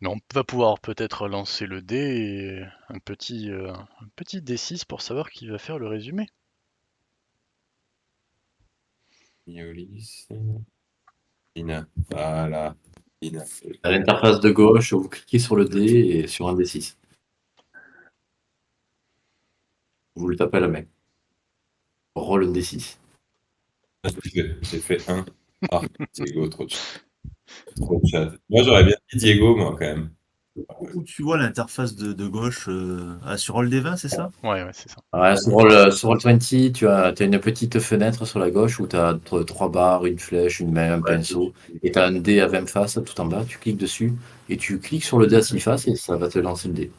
Mais on va pouvoir peut-être lancer le dé et un petit D6 pour savoir qui va faire le résumé. Iolis. Ina. Voilà. Ina. À l'interface de gauche, vous cliquez sur le dé et sur un D6. Vous le tapez à la main. Roll un D6. J'ai fait 1. Ah, Diego, trop de chat. Trop de chat. Moi, j'aurais bien dit Diego, moi, quand même. Où tu vois l'interface de gauche sur Roll des 20, c'est ça? Ouais, c'est ça. Ouais, sur Roll20, tu as une petite fenêtre sur la gauche où tu as 3 barres, une flèche, une main, un pinceau. Et tu as un dé à 20 faces tout en bas. Tu cliques dessus et tu cliques sur le dé à 6 faces et ça va te lancer le dé.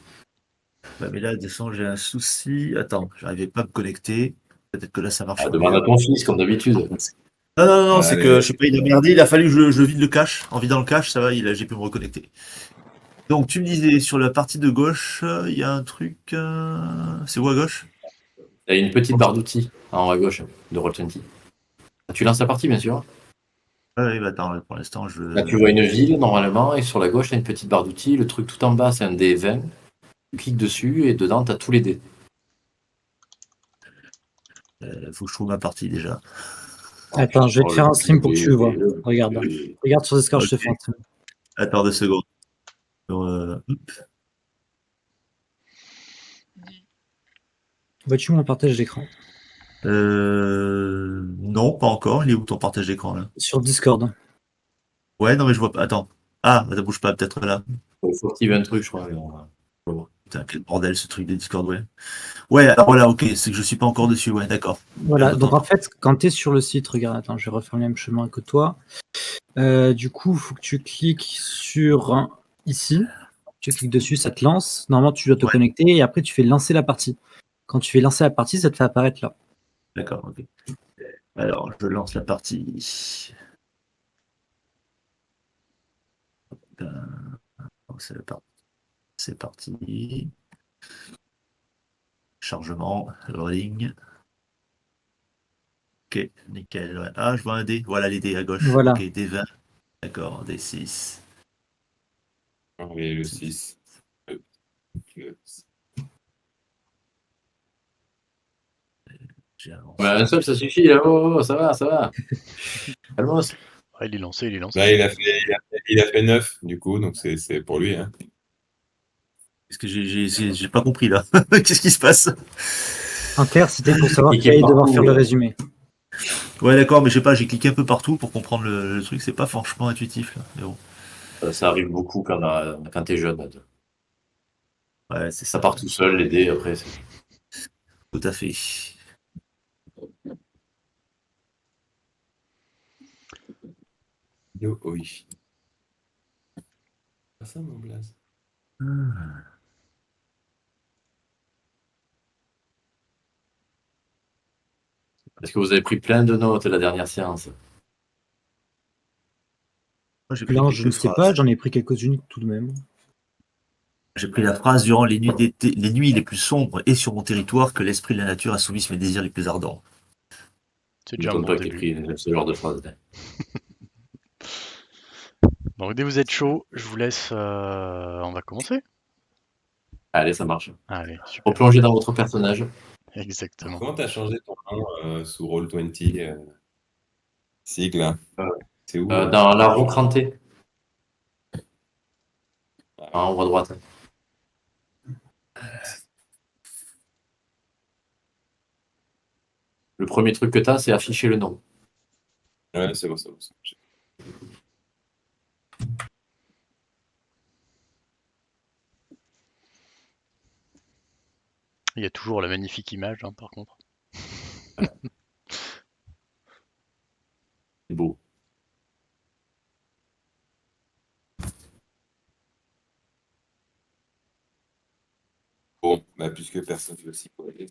Bah, mais là, descends, j'ai un souci. Attends, j'arrivais pas à me connecter. Peut-être que là, ça marche Demande mieux. à ton fils, comme d'habitude. Non, c'est Allez. que je sais pas, il a merdé. Il a fallu que je vide le cache. En vidant le cache, ça va, j'ai pu me reconnecter. Donc, tu me disais, sur la partie de gauche, il y a un truc. C'est où à gauche? Il y a une petite barre d'outils en haut à gauche de Roll20. Tu lances la partie, bien sûr. Ouais, bah, attends, pour l'instant, Là, tu vois une ville, normalement, et sur la gauche, tu as une petite barre d'outils. Le truc tout en bas, c'est un dé 20. Tu cliques dessus, et dedans, tu as tous les dés. faut que je trouve ma partie déjà. Attends, je vais te faire un stream pour que tu le vois. Regarde. Regarde sur Discord, je te fais un stream. Attends 2 secondes. Vois-tu mon partage d'écran? Non, pas encore. Il est où ton partage d'écran là? Sur Discord. Ouais, non, mais je vois pas. Attends. Ah, ça bouge pas, peut-être là. Il faut activer un truc, je crois. Putain, quel bordel ce truc de Discord, ouais. Ouais, alors voilà, ok, c'est que je suis pas encore dessus, ouais, d'accord. Voilà, donc en fait, quand tu es sur le site, regarde, attends, je vais refaire le même chemin que toi. Du coup, il faut que tu cliques sur ici. Tu cliques dessus, ça te lance. Normalement, tu dois te connecter et après, tu fais lancer la partie. Quand tu fais lancer la partie, ça te fait apparaître là. D'accord, ok. Alors, je lance la partie. C'est parti. Chargement, loading. Ok, nickel. Ouais. Ah, je vois un dé. Voilà les dés à gauche. Voilà. Ok, dé 20. D'accord, dé 6. Oui, le 6. Ouais, un seul, ça suffit, là. Oh, ça va, ça va. Calmos. Ah, il est lancé, il est lancé. Là, il a fait 9, du coup, donc c'est pour lui. Hein. Est-ce que j'ai pas compris là? Qu'est-ce qui se passe? En clair, c'était pour savoir Et qui allait devoir faire le résumé. Ouais, d'accord, mais je sais pas, j'ai cliqué un peu partout pour comprendre le truc. C'est pas franchement intuitif là. Mais bon. Ça arrive beaucoup quand t'es jeune. Ouais, c'est Ça ça. part tout seul, les dés, après. Tout à fait. Yo, oui. Pas ça, mon blaze. Est-ce que vous avez pris plein de notes la dernière séance? Moi, j'ai pris Là, je ne quelques sais phrases. pas, j'en ai pris quelques-unes tout de même. J'ai pris la phrase durant les nuits les plus sombres et sur mon territoire que l'esprit de la nature assouvisse mes désirs les plus ardents. C'est Je déjà un ne bon pas que t'aies début. pris ce genre de phrase. Donc dès que vous êtes chaud, je vous laisse. On va commencer. Allez, ça marche. Allez, super. Replongez dans votre personnage. Exactement. Comment t'as changé ton nom sous Roll20 Sigle, là c'est où Dans l'arbre cranté. En haut à droite. Le premier truc que t'as, c'est afficher le nom. Ouais, c'est bon, c'est bon. Il y a toujours la magnifique image, hein, par contre. C'est beau. Bon, bah, puisque personne ne veut s'y coller.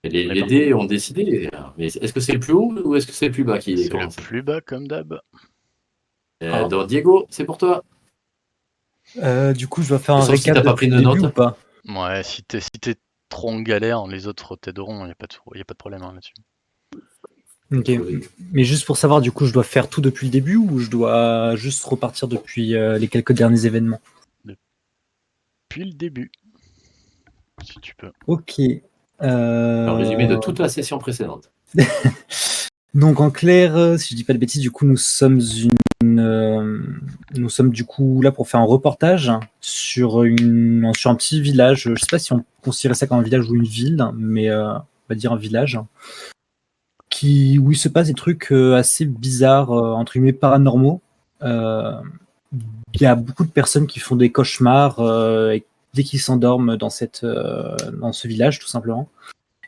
Les dés ont décidé. Mais est-ce que c'est le plus haut ou est-ce que c'est le plus bas qui C'est le commence? plus bas, comme d'hab. Donc, Diego, c'est pour toi. Du coup, je dois faire un Sauf si récap t'as pas depuis pris le de début notes. ou pas? Ouais, si t'es trop en galère, les autres t'aideront, y a pas de problème hein, là-dessus. Ok. Mais juste pour savoir, du coup, je dois faire tout depuis le début ou je dois juste repartir depuis les quelques derniers événements? Puis le début, si tu peux. Ok. Un résumé de toute la session précédente. Donc en clair, si je dis pas de bêtises, du coup nous sommes nous sommes du coup là pour faire un reportage sur un petit village. Je sais pas si on considérait ça comme un village ou une ville, mais on va dire un village où il se passe des trucs assez bizarres, entre guillemets paranormaux. Euh, Il y a beaucoup de personnes qui font des cauchemars dès qu'ils s'endorment dans dans ce village tout simplement.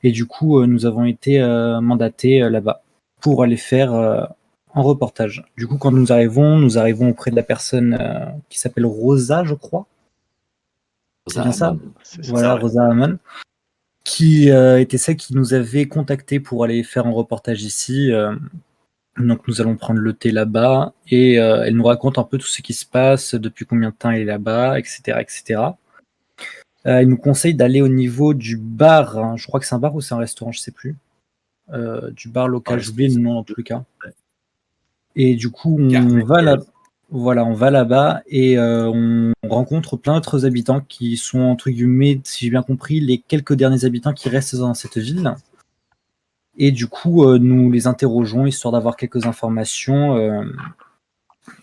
Et du coup, nous avons été mandatés là-bas pour aller faire un reportage. Du coup, quand nous arrivons auprès de la personne qui s'appelle Rosa, je crois. C'est bien ça? C'est ça. Voilà, ça, ouais. Rosa Hammond, qui était celle qui nous avait contacté pour aller faire un reportage ici. Donc, nous allons prendre le thé là-bas et elle nous raconte un peu tout ce qui se passe, depuis combien de temps elle est là-bas, etc., etc. Il nous conseille d'aller au niveau du bar, hein. Je crois que c'est un bar ou c'est un restaurant, je sais plus. Du bar local, Ouais, j'oublie le nom en tous les cas. Ouais. Et du coup, on Carmen. va là, voilà, on va là-bas et on rencontre plein d'autres habitants qui sont entre guillemets, si j'ai bien compris, les quelques derniers habitants qui restent dans cette ville. Et du coup, nous les interrogeons histoire d'avoir quelques informations,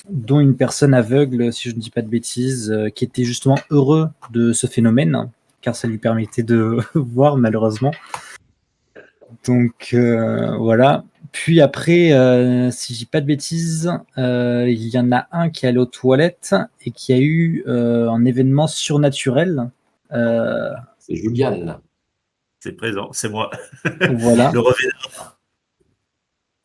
dont une personne aveugle, si je ne dis pas de bêtises, qui était justement heureux de ce phénomène, car ça lui permettait de voir malheureusement. Donc voilà. Puis après, si je dis pas de bêtises, il y en a un qui est allé aux toilettes et qui a eu un événement surnaturel. C'est Juliane. C'est présent, c'est moi. Voilà. Le revenant.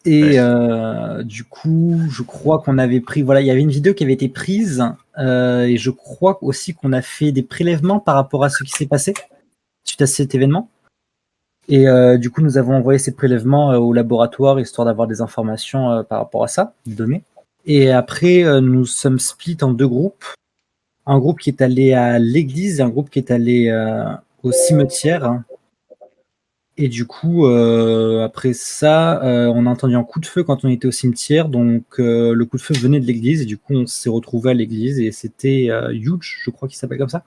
Et Ouais. du coup, je crois qu'on avait pris. Voilà, il y avait une vidéo qui avait été prise et je crois aussi qu'on a fait des prélèvements par rapport à ce qui s'est passé suite à cet événement. Et du coup, nous avons envoyé ces prélèvements au laboratoire histoire d'avoir des informations par rapport à ça, des données. Et après, nous sommes split en deux groupes. Un groupe qui est allé à l'église et un groupe qui est allé au cimetière. Et du coup, après ça, on a entendu un coup de feu quand on était au cimetière. Donc, le coup de feu venait de l'église et du coup, on s'est retrouvé à l'église et c'était Huge, je crois qu'il s'appelle comme ça,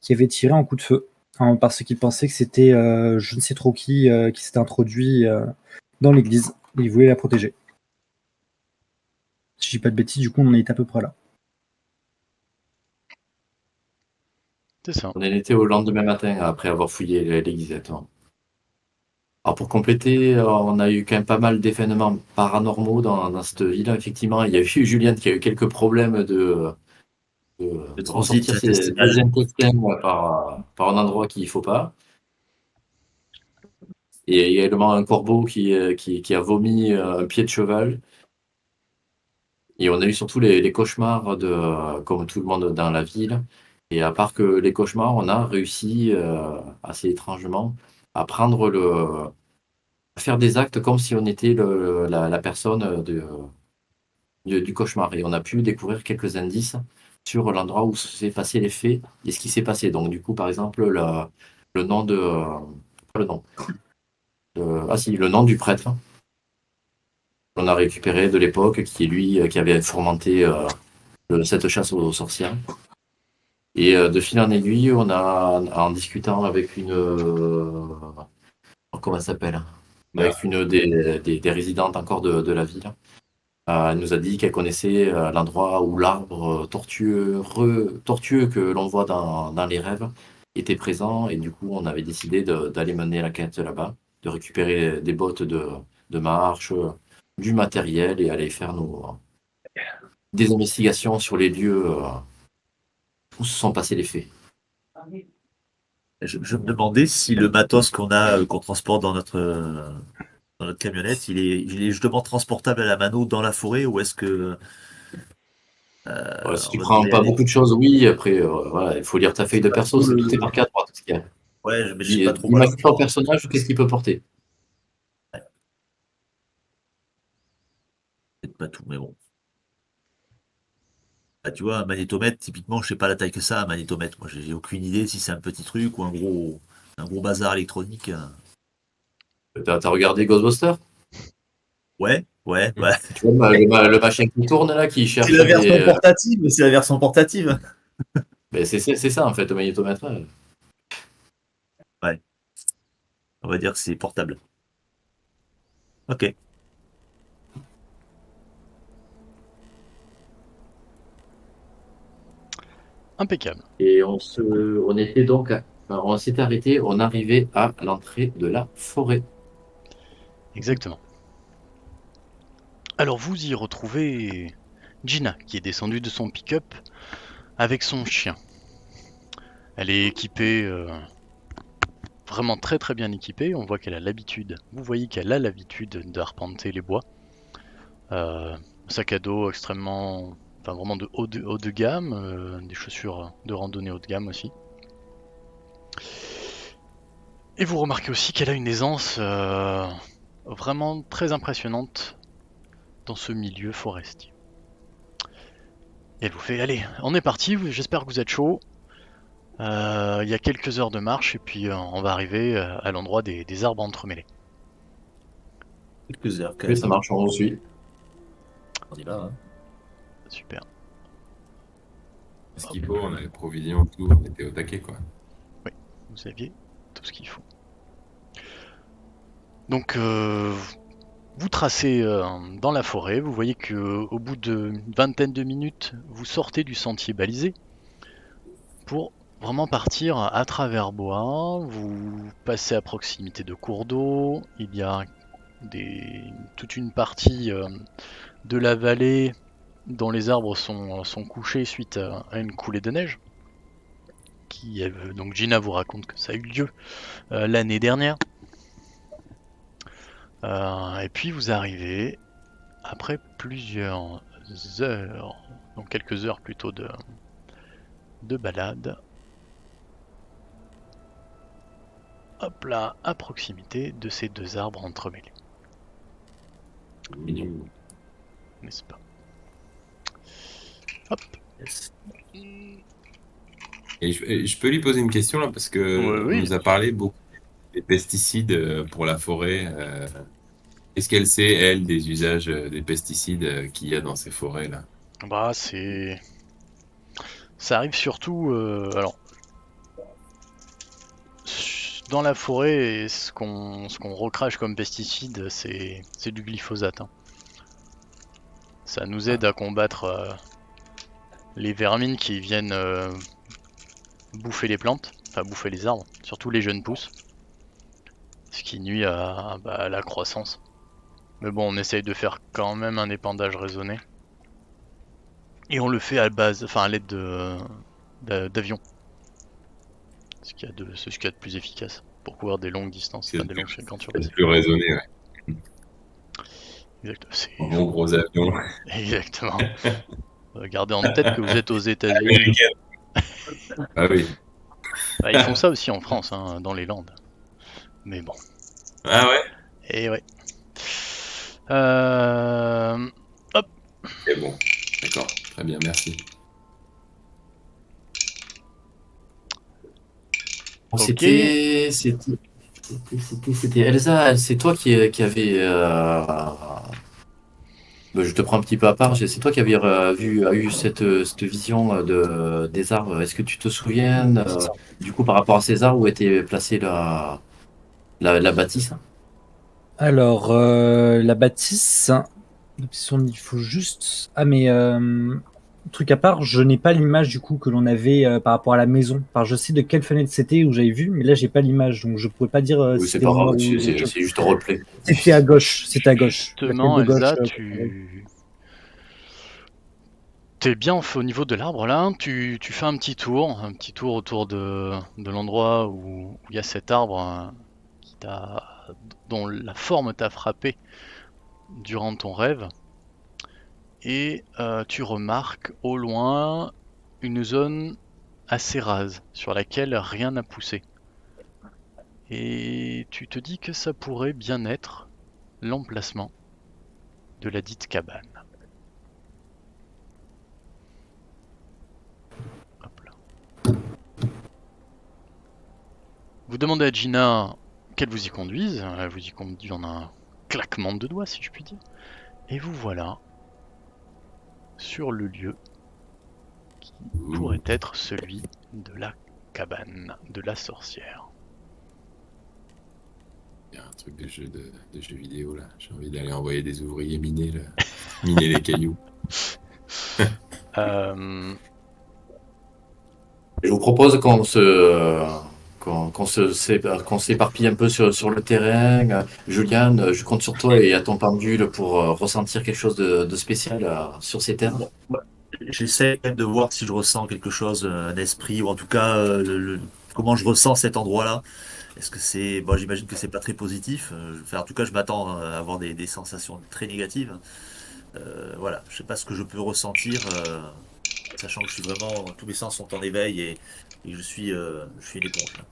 qui avait tiré un coup de feu. Hein, parce qu'il pensait que c'était je ne sais trop qui s'était introduit dans l'église et il voulait la protéger. Si je dis pas de bêtises, du coup on en est à peu près là. C'est ça. On en était au lendemain matin après avoir fouillé l'église. Alors pour compléter, on a eu quand même pas mal d'événements paranormaux dans cette ville. Effectivement, il y a eu Juliane qui a eu quelques problèmes de transit ressortir ses intestinal. intestins par un endroit qu'il ne faut pas. Et il y a également un corbeau qui a vomi un pied de cheval. Et on a eu surtout les cauchemars comme tout le monde dans la ville. Et à part que les cauchemars, on a réussi assez étrangement à à faire des actes comme si on était la personne du cauchemar. Et on a pu découvrir quelques indices sur l'endroit où s'est passé les faits et ce qui s'est passé. Donc du coup, par exemple, le nom pas le nom. Ah si, le nom du prêtre qu'on a récupéré de l'époque, qui est lui qui avait fomenté cette chasse aux sorcières. Et de fil en aiguille, on a, en discutant avec comment ça s'appelle? Avec une des résidentes encore de la ville, elle nous a dit qu'elle connaissait l'endroit où l'arbre tortueux que l'on voit dans les rêves était présent. Et du coup, on avait décidé d'aller mener la quête là-bas, de récupérer des bottes de marche, du matériel et aller faire des investigations sur les lieux où se sont passés les faits. Je me demandais si le matos qu'on a, qu'on transporte dans notre camionnette, il est justement transportable à la mano dans la forêt ou est-ce que Si on tu va devoir prends y pas aller? beaucoup de choses, oui. Après, voilà, il faut lire ta feuille de Pas perso, trop c'est tout est marqué à droite. Ce qu'il y a. Ouais, mais je sais pas trop. Du Voilà. maximum au personnage, qu'est-ce qu'il peut porter? Peut-être pas tout, mais bon. Bah, tu vois, un magnétomètre, typiquement, je sais pas la taille que ça, un magnétomètre. Moi, j'ai aucune idée si c'est un petit truc ou un gros bazar électronique. T'as regardé Ghostbusters? Ouais. Tu vois le machin qui tourne là, qui cherche C'est la version des. portative, c'est la version portative. Ben, c'est ça en fait, le magnétomètre. Ouais, on va dire que c'est portable. Ok. Impeccable. Et on était donc, on s'est arrêté, on arrivait à l'entrée de la forêt. Exactement. Alors vous y retrouvez Gina, qui est descendue de son pick-up avec son chien. Elle est équipée, vraiment très très bien équipée. On voit qu'elle a l'habitude, vous voyez qu'elle a l'habitude d'arpenter les bois. Sac à dos extrêmement, enfin vraiment de haut de gamme, des chaussures de randonnée haut de gamme aussi. Et vous remarquez aussi qu'elle a une aisance vraiment très impressionnante dans ce milieu forestier. Et elle vous fait, allez, on est parti, j'espère que vous êtes chaud. Il y a quelques heures de marche et puis on va arriver à l'endroit des arbres entremêlés. Quelques heures quand Oui, même. ça marche, on suit. On y va. Hein. Super. Ce qu'il faut, on avait provision, tout, on était au taquet, quoi. Vous aviez tout ce qu'il faut. Donc vous tracez dans la forêt, vous voyez qu'au bout d'une vingtaine de minutes, vous sortez du sentier balisé pour vraiment partir à travers bois. Vous passez à proximité de cours d'eau, il y a toute une partie de la vallée dont les arbres sont couchés suite à une coulée de neige. Donc Gina vous raconte que ça a eu lieu l'année dernière. Et puis vous arrivez après plusieurs heures, donc quelques heures plutôt de balade. Hop là, à proximité de ces deux arbres entremêlés. Mignon. N'est-ce pas? Hop. Yes. Et je peux lui poser une question là, parce que Oui, on nous a parlé beaucoup des pesticides pour la forêt. Est-ce qu'elle sait, elle, des usages des pesticides qu'il y a dans ces forêts là? Bah ça arrive surtout alors dans la forêt, ce qu'on recrache comme pesticide, c'est du glyphosate. Hein. Ça nous aide à combattre les vermines qui viennent bouffer les plantes, enfin bouffer les arbres, surtout les jeunes pousses, ce qui nuit à la croissance. Mais bon, on essaye de faire quand même un épandage raisonné. Et on le fait à l'aide d'avions. C'est ce qu'il y a de plus efficace pour couvrir des longues distances, C'est enfin des longues fréquences sur c'est plus raisonné, ouais. Exactement. En gros, gros avion. Exactement. Gardez en tête que vous êtes aux États-Unis. Américaine. Ah oui. Bah, ils font ça aussi en France, hein, dans les Landes. Mais bon. Ah ouais? Et ouais. Hop. C'est bon. D'accord. Très bien, merci. Ok. C'était Elsa, c'est toi qui avait. Je te prends un petit peu à part. C'est toi qui avais eu cette vision des arbres. Est-ce que tu te souviens, du coup, par rapport à ces arbres, où était placée la bâtisse? Alors, la bâtisse, il faut juste. Ah, mais truc à part, je n'ai pas l'image du coup que l'on avait par rapport à la maison. Enfin, je sais de quelle fenêtre c'était où j'avais vu, mais là, j'ai pas l'image, donc je pourrais pas dire Oui, si c'est c'était pas moi grave, ou c'est autre chose. juste un roleplay. C'était à gauche, c'était à gauche. La fenêtre Justement, de gauche. Elsa, t'es bien au niveau de l'arbre là. Tu fais un petit tour autour de l'endroit où il y a cet arbre dont la forme t'a frappé durant ton rêve. Et tu remarques au loin une zone assez rase sur laquelle rien n'a poussé. Et tu te dis que ça pourrait bien être l'emplacement de la dite cabane. Hop là. Vous demandez à Gina qu'elle vous y conduise. Elle vous y conduit en un claquement de doigts, si je puis dire. Et vous voilà sur le lieu qui pourrait être celui de la cabane de la sorcière. Il y a un truc de jeu vidéo là. J'ai envie d'aller envoyer des ouvriers miner, miner les cailloux. Euh, Je vous propose qu'on s'éparpille un peu sur le terrain. Julian, je compte sur toi et à ton pendule pour ressentir quelque chose de spécial sur ces terres. J'essaie quand même de voir si je ressens quelque chose, un esprit, ou en tout cas comment je ressens cet endroit-là. Est-ce que c'est... Bon, j'imagine que c'est pas très positif. Enfin, en tout cas, je m'attends à avoir des sensations très négatives. Voilà, je sais pas ce que je peux ressentir, sachant que je suis vraiment... Tous mes sens sont en éveil et je suis une éponge, là.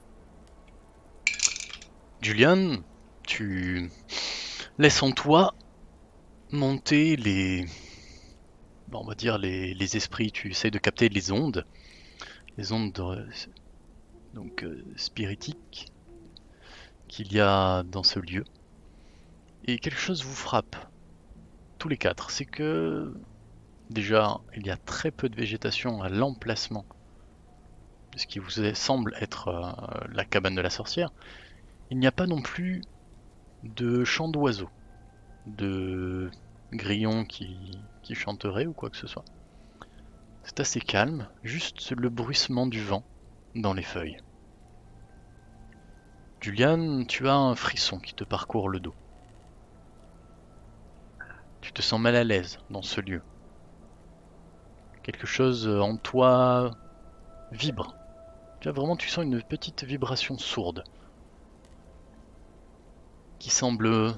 Julian, tu laisses en toi monter on va dire les esprits. Tu essaies de capter les ondes donc spiritiques qu'il y a dans ce lieu. Et quelque chose vous frappe, tous les quatre, c'est que déjà il y a très peu de végétation à l'emplacement de ce qui vous semble être la cabane de la sorcière. Il n'y a pas non plus de chant d'oiseaux, de grillons qui chanteraient ou quoi que ce soit. C'est assez calme, juste le bruissement du vent dans les feuilles. Julian, tu as un frisson qui te parcourt le dos. Tu te sens mal à l'aise dans ce lieu. Quelque chose en toi vibre. Tu sens une petite vibration sourde qui semble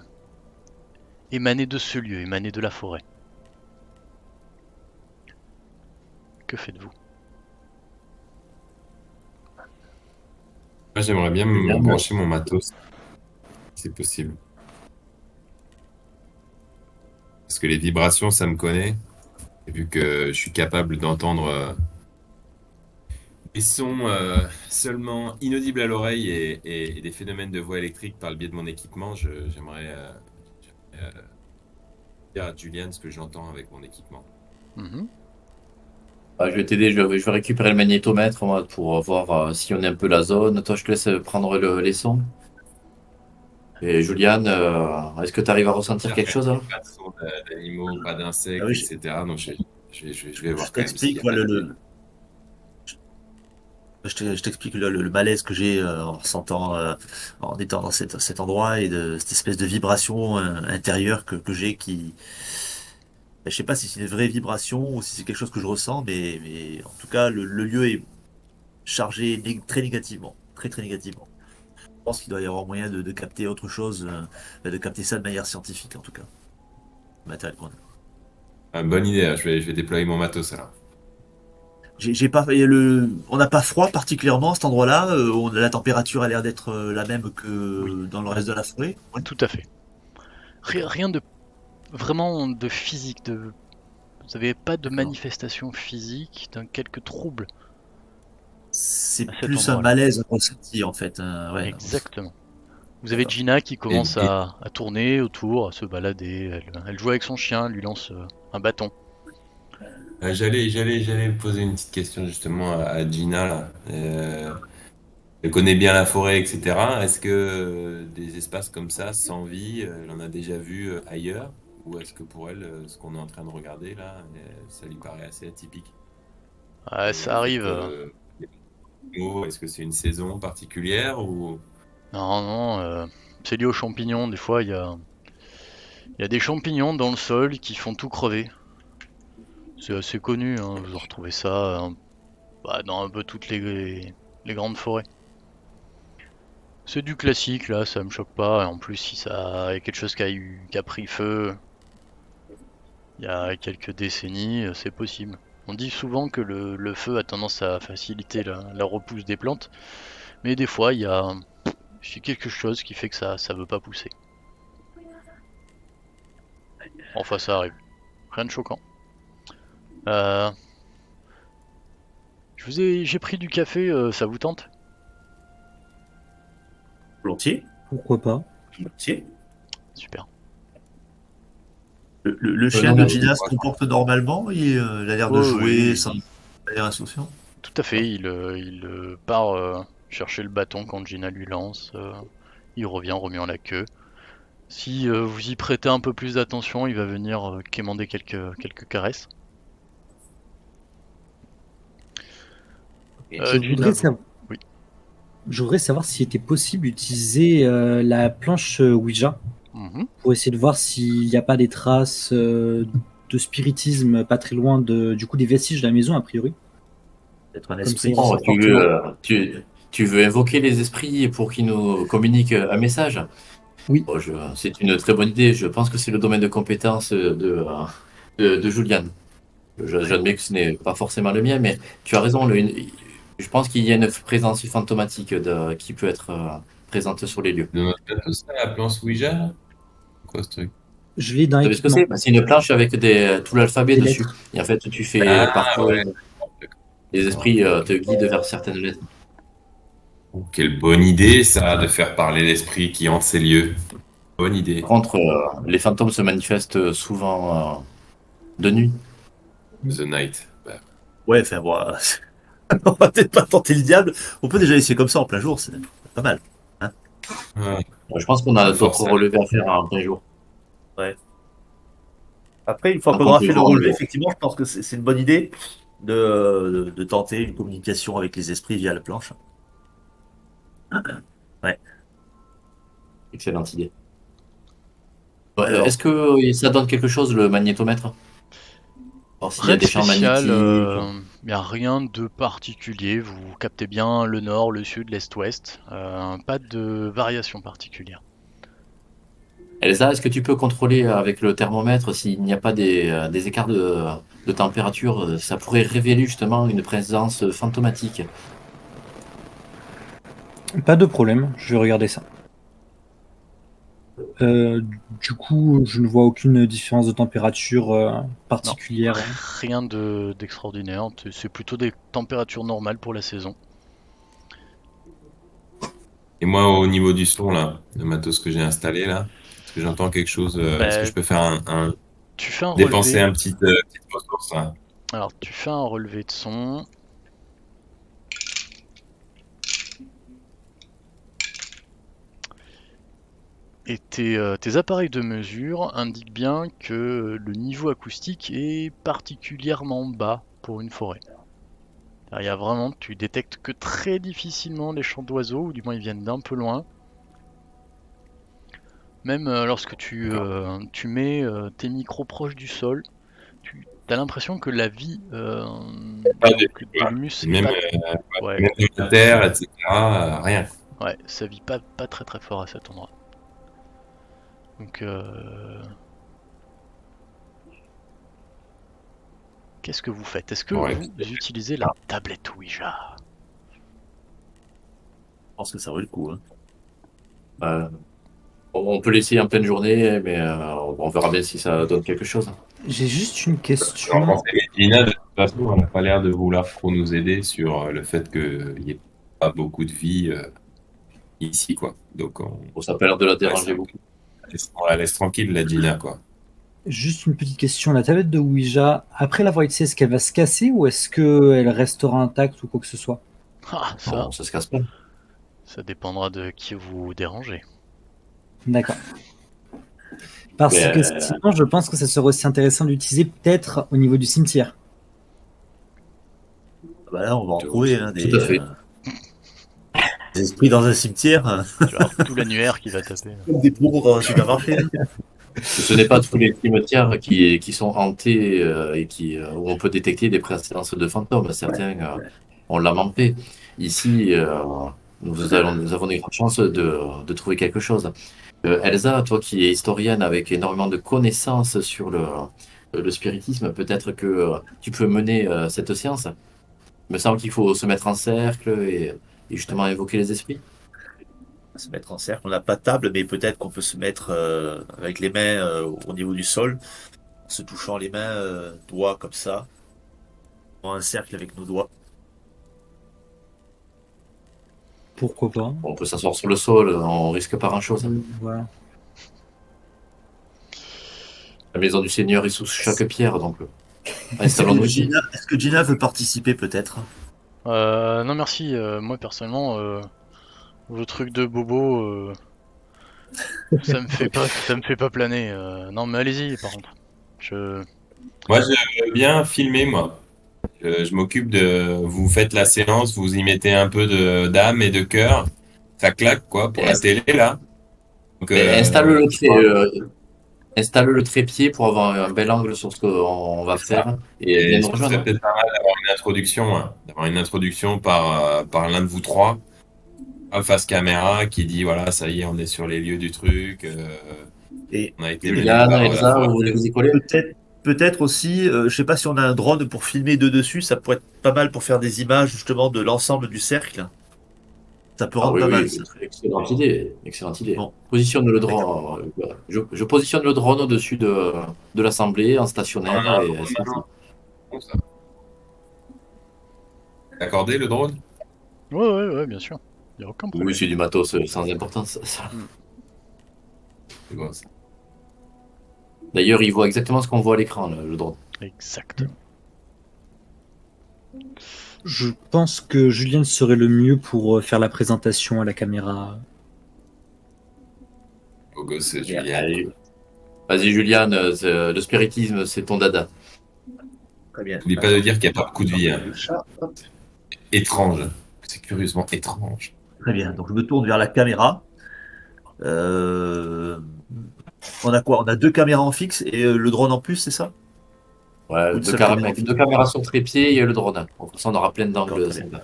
émaner de ce lieu, émaner de la forêt. Que faites-vous? Moi, j'aimerais bien me brancher mon matos, si c'est possible. Parce que les vibrations, ça me connaît. Et vu que je suis capable d'entendre des sons seulement inaudibles à l'oreille et des phénomènes de voix électrique par le biais de mon équipement, j'aimerais dire à Julian ce que j'entends avec mon équipement. Mhm. Je vais t'aider, je vais récupérer le magnétomètre moi, pour voir si on est un peu la zone. Toi, je te laisse prendre les sons. Et Julian, est-ce que tu arrives à ressentir quelque chose là? Pas de sons d'animaux, pas d'insectes, Ah oui, etc. Donc je vais voir je quand même s'il y t'explique, a moi, pas de- je t'explique le malaise que j'ai en ressentant, en étant dans cet endroit et de cette espèce de vibration intérieure que j'ai qui... Je sais pas si c'est une vraie vibration ou si c'est quelque chose que je ressens, mais en tout cas, le lieu est chargé très négativement. Très, très négativement. Je pense qu'il doit y avoir moyen de capter autre chose, de capter ça de manière scientifique, en tout cas. Matériel qu'on a. Ah, bonne idée, hein. Je vais déployer mon matos alors. J'ai pas, on n'a pas froid particulièrement à cet endroit-là. La température a l'air d'être la même que Oui. dans le reste de la forêt. Ouais. Tout à fait. Rien de vraiment de physique. Vous n'avez pas de D'accord. manifestation physique d'un quelque trouble. C'est À cet plus un endroit-là. malaise ressenti en fait. Ouais. Exactement. Vous avez D'accord. Gina qui commence Et- à tourner autour, à se balader. Elle joue avec son chien, elle lui lance un bâton. J'allais poser une petite question justement à Gina là. Elle connaît bien la forêt, etc. Est-ce que des espaces comme ça, sans vie, elle en a déjà vu ailleurs? Ou est-ce que pour elle, ce qu'on est en train de regarder là, ça lui paraît assez atypique? Ah, Et ça le fait arrive. que est-ce que c'est une saison particulière ou Non, c'est lié aux champignons. Des fois, il y a des champignons dans le sol qui font tout crever. C'est assez connu, hein. Vous en retrouvez ça dans un peu toutes les grandes forêts. C'est du classique là, ça me choque pas. Et en plus, si ça y a quelque chose qui a pris feu il y a quelques décennies, c'est possible. On dit souvent que le feu a tendance à faciliter la repousse des plantes, mais des fois il y a quelque chose qui fait que ça veut pas pousser. Enfin, ça arrive. Rien de choquant. Euh, j'ai pris du café, ça vous tente? Volontiers. Pourquoi pas? Volontiers. Super. Le chien non, de non, Gina se comporte normalement, il a l'air de Ouais, jouer oui, sans il a l'air insouciant. tout à fait. Il part chercher le bâton quand Gina lui lance. Il revient remuant la queue. Si vous y prêtez un peu plus d'attention, il va venir quémander quelques caresses. Je Gina, voudrais savoir. oui. Je voudrais savoir s'il était possible d'utiliser la planche Ouija Mhm. pour essayer de voir s'il n'y a pas des traces de spiritisme pas très loin du coup des vestiges de la maison a priori. Peut-être un Comme ça, esprit. il Oh, sort fortement. tu veux invoquer les esprits pour qu'ils nous communiquent un message? Oui. Oh, c'est une très bonne idée. Je pense que c'est le domaine de compétence de Julian. J'admets que ce n'est pas forcément le mien, mais tu as raison. Je pense qu'il y a une présence fantomatique qui peut être présente sur les lieux. De notre plateau, ça, la planche Ouija, là? Quoi ce truc? Je l'ai dans Vous savez ce que l'équipement. c'est? C'est une planche avec tout l'alphabet Des dessus. lettres. Et en fait, tu fais Ah parcourir. ouais. Les esprits te guident vers certaines lettres. Oh, quelle bonne idée, ça, de faire parler l'esprit qui hante ces lieux. Bonne idée. Par contre, les fantômes se manifestent souvent de nuit. The Night. Bah, Ouais, enfin, bon, on va peut-être pas tenter le diable. On peut déjà essayer comme ça en plein jour, c'est pas mal. Hein. ouais. Je pense qu'on a Ça d'autres force, relevés à faire en plein jour. Après, une fois Donc, qu'on on aura peut fait le voir relevé, effectivement, je pense que c'est une bonne idée de tenter une communication avec les esprits via la planche. Ouais. Excellente idée. Ouais, Alors, est-ce que ça donne quelque chose, le magnétomètre? Alors, s'il y a Rien de des champs spécial, magnétiques. il n'y a rien de particulier. Vous captez bien le nord, le sud, l'est, ouest. Pas de variation particulière. Elsa, est-ce que tu peux contrôler avec le thermomètre s'il n'y a pas des écarts de température? Ça pourrait révéler justement une présence fantomatique. Pas de problème, je vais regarder ça. Du coup, je ne vois aucune différence de température particulière. Rien d'extraordinaire. C'est plutôt des températures normales pour la saison. Et moi, au niveau du son, là, le matos que j'ai installé, là, est-ce que j'entends quelque chose? Est-ce que Bah, je peux faire tu fais un dépenser relevé. un petite ressource, là? Alors, tu fais un relevé de son. Et tes appareils de mesure indiquent bien que le niveau acoustique est particulièrement bas pour une forêt. Il y a vraiment, tu détectes que très difficilement les chants d'oiseaux, ou du moins ils viennent d'un peu loin. Même lorsque tu mets tes micros proches du sol, tu as l'impression que la vie Pas donc, de l'humus, Même, ouais, même de la terre, etc. Rien. ouais, ça vit pas très très fort à cet endroit. Donc, qu'est-ce que vous faites? Est-ce que Ouais. vous utilisez la tablette Ouija? je pense que ça vaut le coup. Hein. On peut l'essayer en pleine journée, mais on verra bien si ça donne quelque chose. J'ai juste une Alors, question. quand c'est Gina, de toute façon, on n'a pas l'air de vouloir trop nous aider sur le fait qu'il n'y ait pas beaucoup de vie ici, quoi. Donc, Bon, ça n'a pas l'air de la ouais, déranger beaucoup. on la laisse tranquille, la Gina, quoi. Juste une petite question. La tablette de Ouija, après l'avoir utilisée, est-ce qu'elle va se casser ou est-ce qu'elle restera intacte ou quoi que ce soit? Ah, Non, ça se casse pas. ça dépendra de qui vous dérangez. D'accord. Parce Mais, que sinon, je pense que ça serait aussi intéressant d'utiliser peut-être au niveau du cimetière. Bah là, on va en trouver hein, Tout à fait. des esprits dans un cimetière, hein, Tu vas avoir tout l'annuaire qui va taper. comme des bourgs dans un supermarché. Hein. Ce n'est pas tous les cimetières qui sont hantés et où on peut détecter des présences de fantômes. Certains ont l'âme en paix. Ici, nous avons des grandes chances de trouver quelque chose. Elsa, toi qui es historienne avec énormément de connaissances sur le spiritisme, peut-être que tu peux mener cette science. Il me semble qu'il faut se mettre en cercle et justement évoquer les esprits. Se mettre en cercle. On n'a pas de table, mais peut-être qu'on peut se mettre avec les mains au niveau du sol, en se touchant les mains, doigts comme ça, dans un cercle avec nos doigts. Pourquoi pas? On peut s'asseoir sur le sol, on risque pas grand-chose. Voilà. La maison du Seigneur est sous chaque pierre, donc installons-nous ici. Est-ce que Gina veut participer peut-être? Non merci, moi personnellement, vos trucs de bobo, ça me fait pas planer. Non mais allez-y par contre. Moi, je veux bien filmer, moi. Je m'occupe de... Vous faites la séance, vous y mettez un peu d'âme et de cœur. Ça claque, quoi, pour la télé, là. Donc, Mais installe le trépied pour avoir un bel angle sur ce qu'on va faire et viens et nous ce serait rejoindre. peut-être pas mal d'avoir une introduction, hein. D'avoir une introduction par l'un de vous trois, en face caméra, qui dit, voilà, ça y est, on est sur les lieux du truc. Et On a été mené Juliane, par la Elsa, foi. vous voulez vous y coller? peut-être aussi, je sais pas si on a un drone pour filmer de dessus, ça pourrait être pas mal pour faire des images justement de l'ensemble du cercle. Ça peut Ah rendre oui, pas mal oui, ça. excellente idée, excellente idée. Bon, Positionne le drone. Je positionne le drone au-dessus de l'assemblée en stationnaire et c'est parti. Bon, ça. Accordé, le drone? Ouais, bien sûr. Y a aucun problème. Oui, c'est du matos sans importance. Ça. C'est bon, ça. D'ailleurs, il voit exactement ce qu'on voit à l'écran, le drone. Exactement. Je pense que Julien serait le mieux pour faire la présentation à la caméra. Beau gosse, Julien. Allez. Vas-y, Juliane, le spiritisme, c'est ton dada. très bien. N'oublie pas de dire qu'il n'y a pas de coup de vie, hein. Étrange. C'est curieusement étrange. Très bien. Donc je me tourne vers la caméra. Euh, On a quoi? On a deux caméras en fixe et le drone en plus, c'est ça? Ouais, Une seule caméra. deux caméras sur trépied et le drone. Donc, ça, on aura plein d'angles D'accord, très sympas.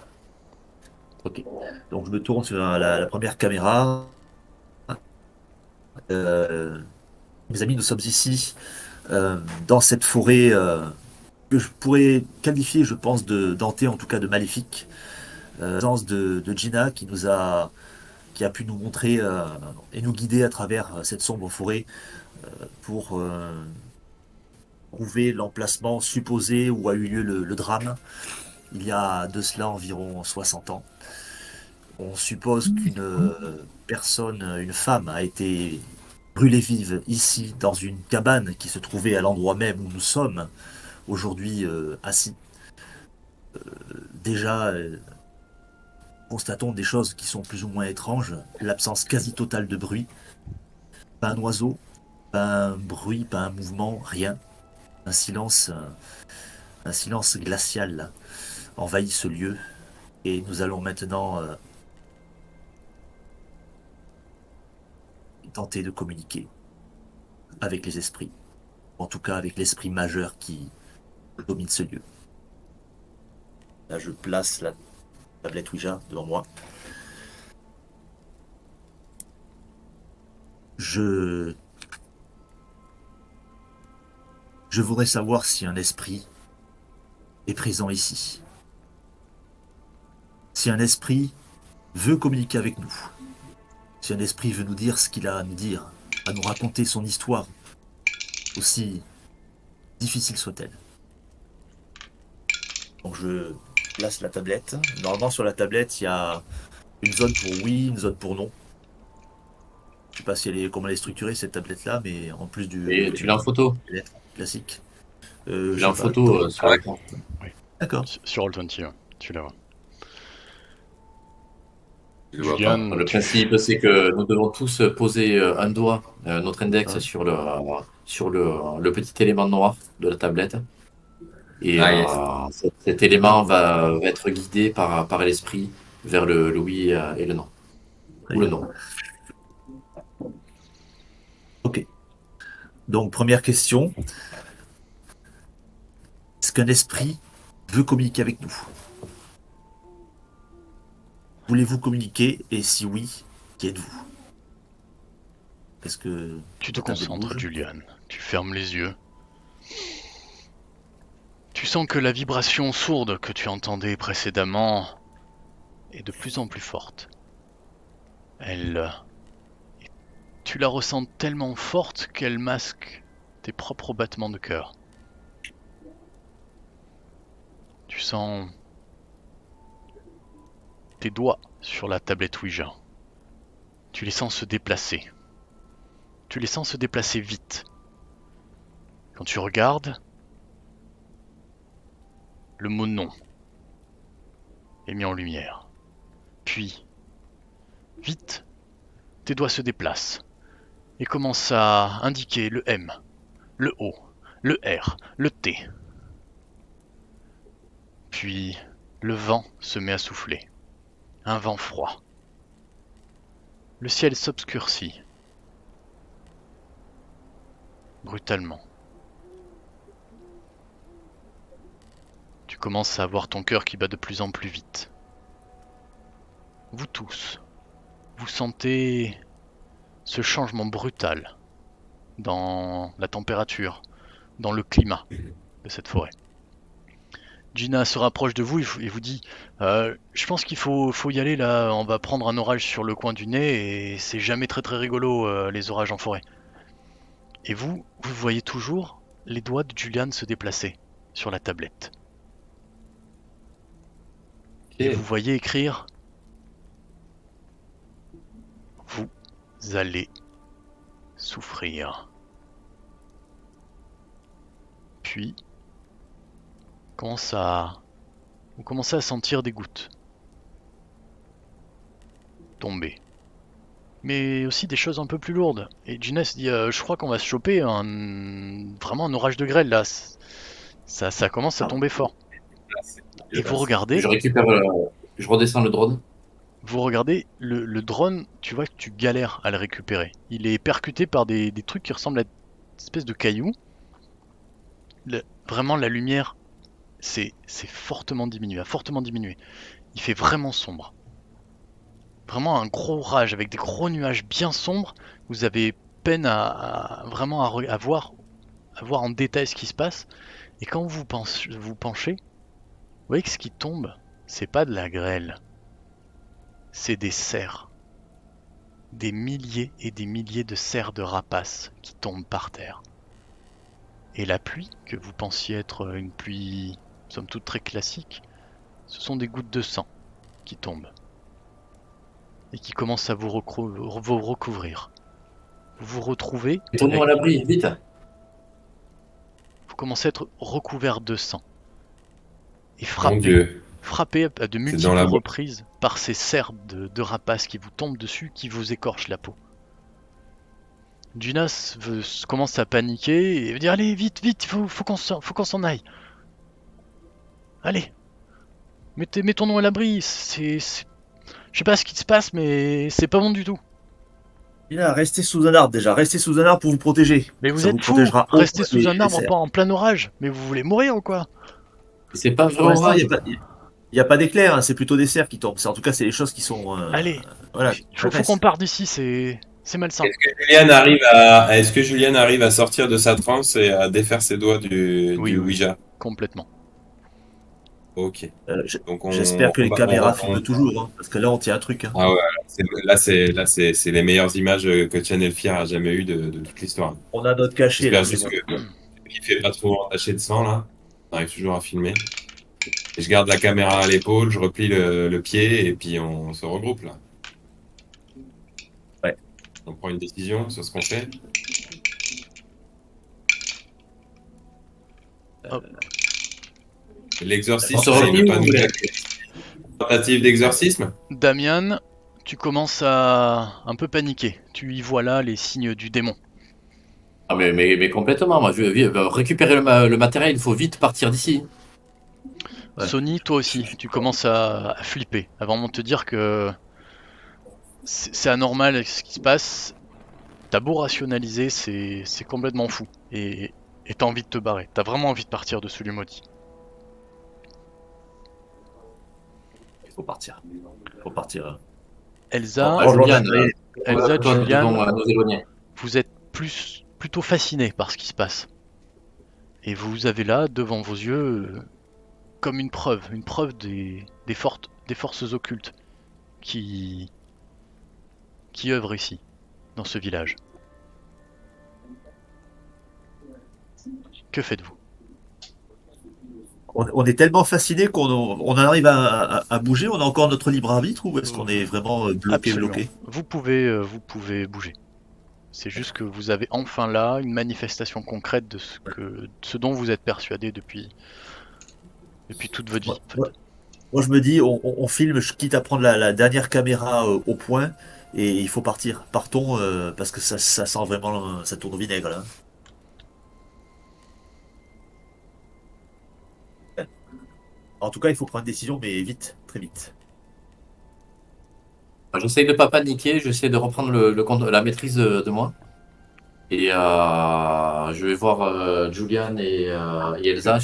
Ok. Donc je me tourne sur la première caméra. Mes amis, nous sommes ici dans cette forêt que je pourrais qualifier, je pense, de d'hantée, en tout cas de maléfique. Présence de Gina qui a pu nous montrer et nous guider à travers cette sombre forêt pour trouver l'emplacement supposé où a eu lieu le drame il y a de cela environ 60 ans. On suppose qu'une personne, une femme, a été brûlée vive ici dans une cabane qui se trouvait à l'endroit même où nous sommes aujourd'hui assis. Déjà, constatons des choses qui sont plus ou moins étranges. L'absence quasi totale de bruit. Pas un oiseau, pas un bruit, pas un mouvement, rien. Un silence glacial là, envahit ce lieu. Et nous allons maintenant tenter de communiquer avec les esprits. En tout cas avec l'esprit majeur qui domine ce lieu. Là, je place la tablette Ouija devant moi. Je voudrais savoir si un esprit est présent ici. Si un esprit veut communiquer avec nous. Si un esprit veut nous dire ce qu'il a à nous dire, à nous raconter son histoire, aussi difficile soit-elle. Donc je place la tablette. Normalement sur la tablette, il y a une zone pour oui, une zone pour non. Je sais pas si comment elle est structurée cette tablette-là, mais en plus Et tu l'as en photo. Classique. Tu Je l'as en sais pas. photo sur l'écran. D'accord. Sur Roll20, ouais, tu la vois. Je vois pas. Julian, Le principe, c'est que nous devons tous poser un doigt, notre index, Ouais. sur le petit élément noir de la tablette. Et Ah, yes. cet élément va être guidé par l'esprit vers le oui et le non. Très Ou le bien. non. Ok. Donc première question. Est-ce qu'un esprit veut communiquer avec nous? Voulez-vous communiquer? Et si oui, qui êtes-vous? Est-ce que tu te la table concentres, bouge? Julian. Tu fermes les yeux. Tu sens que la vibration sourde que tu entendais précédemment est de plus en plus forte. Tu la ressens tellement forte qu'elle masque tes propres battements de cœur. Tu sens tes doigts sur la tablette Ouija. Tu les sens se déplacer. Tu les sens se déplacer vite. Quand tu regardes, le mot non est mis en lumière. Puis, vite, tes doigts se déplacent et commencent à indiquer le M, le O, le R, le T. Puis, le vent se met à souffler. Un vent froid. Le ciel s'obscurcit. Brutalement. Tu commences à voir ton cœur qui bat de plus en plus vite. Vous tous, vous sentez ce changement brutal dans la température, dans le climat de cette forêt. Gina se rapproche de vous et vous dit je pense qu'il faut y aller là, on va prendre un orage sur le coin du nez et c'est jamais très très rigolo les orages en forêt. Et vous voyez toujours les doigts de Julian se déplacer sur la tablette. Et vous voyez écrire vous allez souffrir. Puis vous commencez à sentir des gouttes tomber. Mais aussi des choses un peu plus lourdes. Et Gina se dit je crois qu'on va se choper vraiment un orage de grêle là. Ça commence à tomber fort. Et vous regardez. Je redescends le drone. Vous regardez le drone, tu vois que tu galères à le récupérer. Il est percuté par des trucs qui ressemblent à une espèce de cailloux. Vraiment la lumière c'est fortement diminué, Il fait vraiment sombre. Vraiment un gros orage avec des gros nuages bien sombres. Vous avez peine à voir en détail ce qui se passe. Et quand vous penchez, vous voyez que ce qui tombe, c'est pas de la grêle. C'est des cerfs. Des milliers et des milliers de cerfs de rapaces qui tombent par terre. Et la pluie, que vous pensiez être une pluie, somme toute très classique, ce sont des gouttes de sang qui tombent. Et qui commencent à vous recouvrir. Vous vous retrouvez... Tournons à l'abri, vite. Vous commencez à être recouvert de sang. Et frappé à de multiples reprises par ces cerfs de rapaces qui vous tombent dessus, qui vous écorchent la peau. Ginas commence à paniquer et veut dire allez vite, faut qu'on s'en aille. Allez, mettons-nous à l'abri, je sais pas ce qui se passe mais c'est pas bon du tout. Là, restez sous un arbre déjà, restez sous un arbre pour vous protéger. Mais vous êtes fous, restez sous un arbre en plein orage, mais vous voulez mourir ou quoi? C'est pas vraiment orage. Il n'y a pas d'éclair, hein, c'est plutôt des cerfs qui tombent. En tout cas, c'est les choses qui sont... allez, voilà, faut qu'on parte d'ici, c'est malsain. Est-ce que Julian arrive à sortir de sa transe et à défaire ses doigts du Ouija? Complètement. Ok. J'espère que les caméras filment toujours, hein, parce que là on tient un truc. Hein. Ah ouais, là c'est les meilleures images que Channel Fear a jamais eues de toute l'histoire. On a notre cachet. J'espère juste qu'il fait pas trop entaché de sang là. On arrive toujours à filmer. Et je garde la caméra à l'épaule, je replie le pied et puis on se regroupe là. Ouais. On prend une décision sur ce qu'on fait. L'exorcisme, c'est une tentative d'exorcisme. Damian, tu commences à un peu paniquer. Tu y vois là les signes du démon. Ah mais complètement, moi je veux récupérer le matériel, il faut vite partir d'ici. Ouais. Sony, toi aussi, tu commences à flipper, à vraiment te dire que c'est anormal ce qui se passe. T'as beau rationaliser, c'est complètement fou. Et t'as envie de te barrer. T'as vraiment envie de partir de celui maudit. Il faut partir. Elsa, Julian, vous êtes plutôt fasciné par ce qui se passe. Et vous avez là, devant vos yeux, comme une preuve des forces occultes qui œuvrent ici, dans ce village. Que faites-vous? On est tellement fasciné qu'on arrive à bouger. On a encore notre libre arbitre ou est-ce qu'on est vraiment bloqué? Vous pouvez bouger. C'est juste que vous avez enfin là une manifestation concrète de ce dont vous êtes persuadé depuis toute votre vie. En fait. Moi, je me dis, on filme, quitte à prendre la dernière caméra au point, et il faut partir. Partons, parce que ça sent vraiment, ça tourne au vinaigre, là. En tout cas, il faut prendre une décision, mais vite, très vite. J'essaie de ne pas paniquer, j'essaie de reprendre la maîtrise de moi. Et je vais voir Julian et Elsa.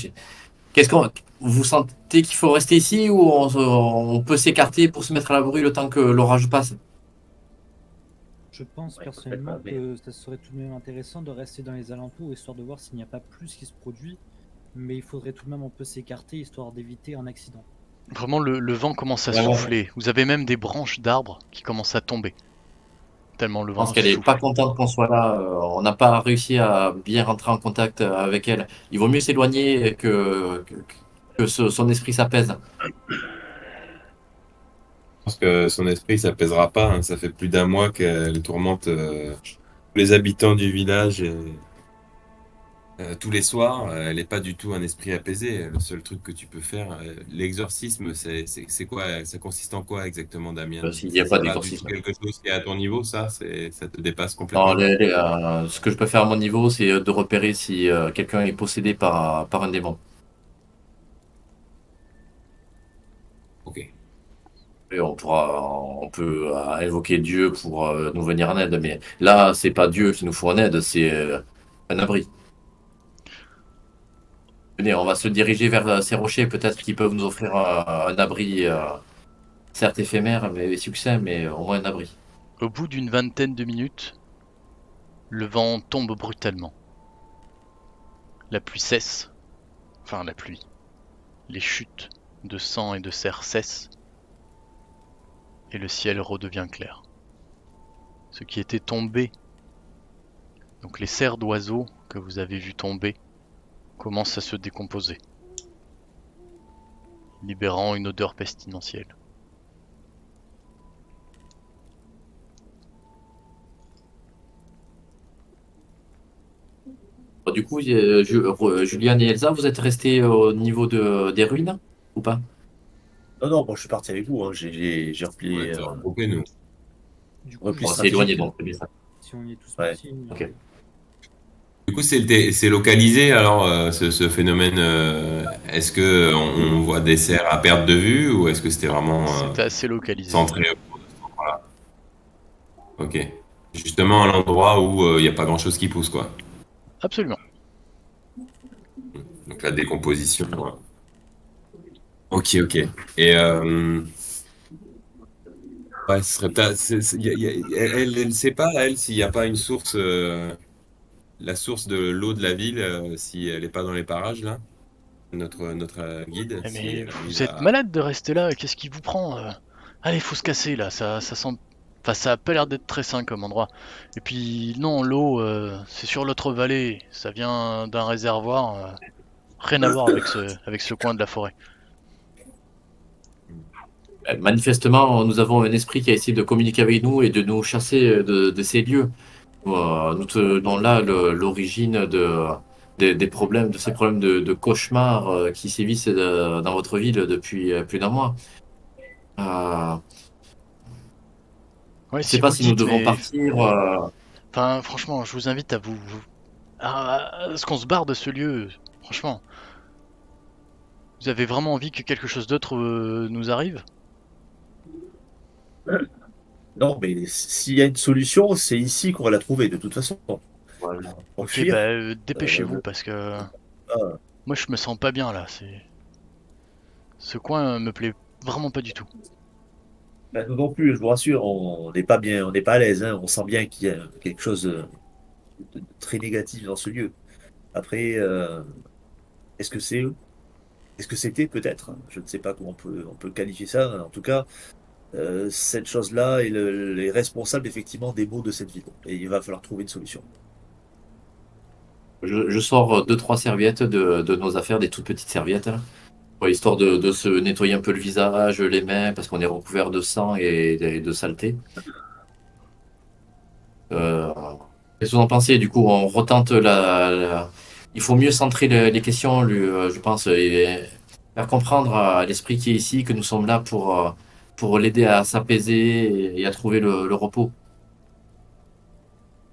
Qu'est-ce qu'on, vous sentez qu'il faut rester ici ou on peut s'écarter pour se mettre à l'abri le temps que l'orage passe? Je pense Ouais, personnellement complètement, que ça serait tout de même intéressant de rester dans les alentours, histoire de voir s'il n'y a pas plus qui se produit. Mais il faudrait tout de même un peu s'écarter, histoire d'éviter un accident. Vraiment, le vent commence à Ouais, ouais. souffler. Vous avez même des branches d'arbres qui commencent à tomber. Tellement le Je pense vent qu'elle est pas souffle. contente qu'on soit là. On n'a pas réussi à bien rentrer en contact avec elle. Il vaut mieux s'éloigner que son esprit s'apaise. Je pense que son esprit s'apaisera pas, hein. Ça fait plus d'un mois qu'elle tourmente les habitants du village tous les soirs. Elle n'est pas du tout un esprit apaisé. Le seul truc que tu peux faire, l'exorcisme, c'est quoi? Ça consiste en quoi exactement, Damien? S'il n'y a pas C'est pas du tout d'exorcisme. quelque chose qui est à ton niveau, ça? Ça te dépasse Non, complètement? ce que je peux faire à mon niveau, c'est de repérer si quelqu'un est possédé par un démon. Ok. Et on peut invoquer Dieu pour nous venir en aide. Mais là, c'est pas Dieu qui nous faut en aide, c'est un abri. Venez, on va se diriger vers ces rochers, peut-être qu'ils peuvent nous offrir un abri, certes éphémère, mais succès, mais au moins un abri. Au bout d'une vingtaine de minutes, le vent tombe brutalement. La pluie cesse. Enfin, la pluie. Les chutes de sang et de cerf cessent. Et le ciel redevient clair. Ce qui était tombé, donc les cerfs d'oiseaux que vous avez vus tomber, commencent à se décomposer, libérant une odeur pestilentielle. Du coup, Julian et Elsa, vous êtes restés au niveau des ruines ou pas? Non, non, moi, je suis parti avec vous, hein. J'ai On replié, va te regrouper, nous. Du coup, repli On je s'est éloigné stratégique. donc, c'est bien ça. si on y est tous Ouais. partis, Ok. Du coup, c'est localisé alors ce phénomène. Est-ce que on voit des cerfs à perte de vue ou est-ce que c'était vraiment C'était assez localisé. centré? Voilà. Ok. Justement à l'endroit où il n'y a pas grand-chose qui pousse, quoi. Absolument. Donc la décomposition. Ouais. Ok, ok. Et ouais, ce serait peut-être. Elle sait pas, elle, s'il n'y a pas une source, la source de l'eau de la ville, si elle n'est pas dans les parages, là. Notre guide, Eh si mais elle arrive vous êtes à. malade de rester là, qu'est-ce qui vous prend Allez, faut se casser là, ça sent. Enfin, ça a pas l'air d'être très sain comme endroit. Et puis, non, l'eau, c'est sur l'autre vallée, ça vient d'un réservoir, rien à voir avec ce coin de la forêt. Manifestement, nous avons un esprit qui a essayé de communiquer avec nous et de nous chasser de ces lieux. Nous tenons là l'origine des problèmes, de ces problèmes de cauchemars qui sévissent dans votre ville depuis plus d'un mois. Ouais, Je ne sais si pas vous le si nous dites, devons mais. partir. Enfin, franchement, je vous invite à à ce qu'on se barre de ce lieu. Franchement. Vous avez vraiment envie que quelque chose d'autre nous arrive? Non, mais s'il y a une solution, c'est ici qu'on va la trouver, de toute façon. Voilà. Pour Ok, bah fuir. dépêchez-vous parce que Ah, moi je me sens pas bien là. Ce coin me plaît vraiment pas du tout. nous non plus, je vous rassure, on n'est pas bien, on n'est pas à l'aise, hein. On sent bien qu'il y a quelque chose de très négatif dans ce lieu. Après, est-ce que c'est eux? Est-ce que c'était peut-être? Je ne sais pas comment on peut qualifier ça. En tout cas, cette chose-là est les responsables effectivement des maux de cette ville. Et il va falloir trouver une solution. Je sors deux, trois serviettes de nos affaires, des toutes petites serviettes, hein, histoire de se nettoyer un peu le visage, les mains, parce qu'on est recouvert de sang et de saleté. Euh, Qu'est-ce que vous en pensez? Du coup, on retente il faut mieux centrer les questions, je pense, et faire comprendre à l'esprit qui est ici que nous sommes là pour l'aider à s'apaiser et à trouver le repos.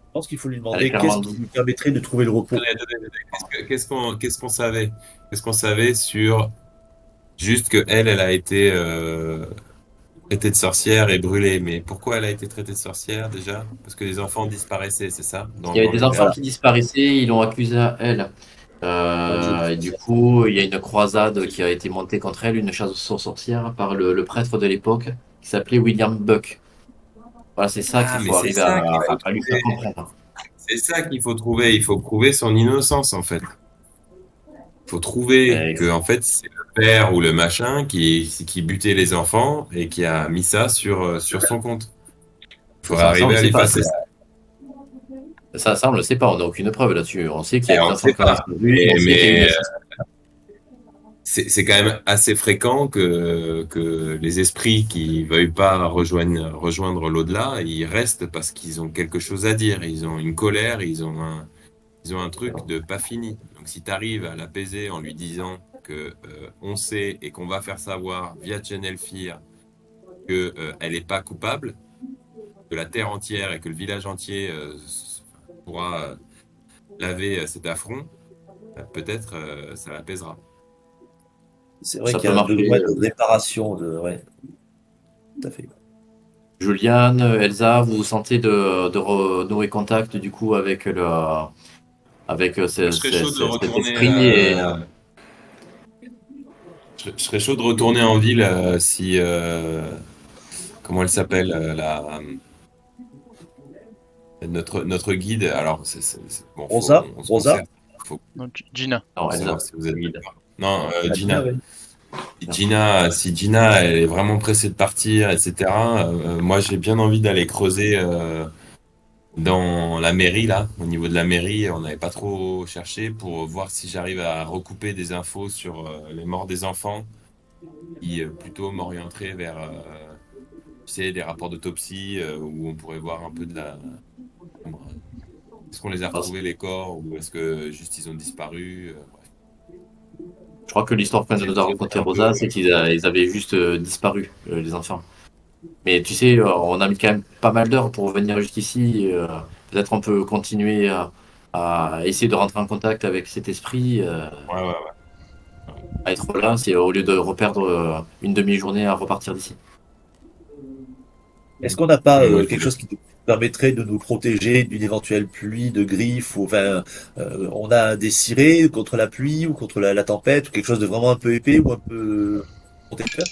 Je pense qu'il faut lui Elle est demander qu'est-ce clairement qui dit. lui permettrait de trouver le repos. Attendez. Qu'est-ce qu'on savait? Qu'est-ce qu'on savait sur juste que elle a été traitée de sorcière et brûlée. Mais pourquoi elle a été traitée de sorcière déjà? Parce que les enfants disparaissaient, c'est ça? Il y avait Dans des le enfants père. Voilà. qui disparaissaient, ils l'ont accusée à elle. Ouais, c'est Et du coup, il y a une croisade qui a été montée contre elle, une chasse aux sorcières par le prêtre de l'époque qui s'appelait William Buck. Voilà, c'est ça Ah, qu'il mais faut c'est arriver ça qu'il faut à lui faire trouver. comprendre. C'est ça qu'il faut trouver. Il faut prouver son innocence, en fait. Il faut trouver Et que, en fait, c'est le père ou le machin qui butait les enfants et qui a mis ça sur son compte. Il faudrait ça, on arriver le à sait lui pas. effacer ça. Ça, on le sait pas. On n'a aucune preuve là-dessus. On sait qu'il y Et a on des ne enfants sait qui ont pas. disparu. On sait qu'il y a eu une Mais chasse. c'est quand même assez fréquent que les esprits qui veuillent pas rejoindre l'au-delà, ils restent parce qu'ils ont quelque chose à dire. Ils ont une colère, ils ont un truc de pas fini. Donc si tu arrives à l'apaiser en lui disant que on sait et qu'on va faire savoir via Channel Fear que elle est pas coupable, que la terre entière et que le village entier pourra laver cet affront, peut-être ça l'apaisera. C'est vrai Ça qu'il y peut a un marcher. besoin de réparation. Ouais, tout à fait. Juliane, Elsa, vous vous sentez de renouer contact du coup avec Je serais chaud de cet retourner. esprit et Je serais chaud de retourner en ville si comment elle s'appelle notre guide. Alors bon, Rosa, on se Rosa, concerte. Faut Non, Gina. non, savoir Elsa, si vous êtes guide. d'accord. Non, ah, Gina, Gina. ouais. Si Gina elle est vraiment pressée de partir, etc. Moi j'ai bien envie d'aller creuser dans la mairie là, au niveau de la mairie. On n'avait pas trop cherché pour voir si j'arrive à recouper des infos sur les morts des enfants, qui plutôt m'orienterait vers tu sais, des rapports d'autopsie où on pourrait voir un peu de la. Est-ce qu'on les a retrouvés les corps ou est-ce que juste ils ont disparu bref. Je crois que l'histoire qu'on nous a raconté Un peu, Rosa, c'est ils avaient juste disparu, les enfants. Mais tu sais, on a mis quand même pas mal d'heures pour venir jusqu'ici. Peut-être on peut continuer à essayer de rentrer en contact avec cet esprit, Ouais. à être là, c'est au lieu de reperdre une demi-journée à repartir d'ici. Est-ce qu'on n'a pas Moi, quelque chose qui nous permettrait de nous protéger d'une éventuelle pluie, de griffes, ou enfin, on a des cirés contre la pluie ou contre la tempête, ou quelque chose de vraiment un peu épais ou un peu protecteur?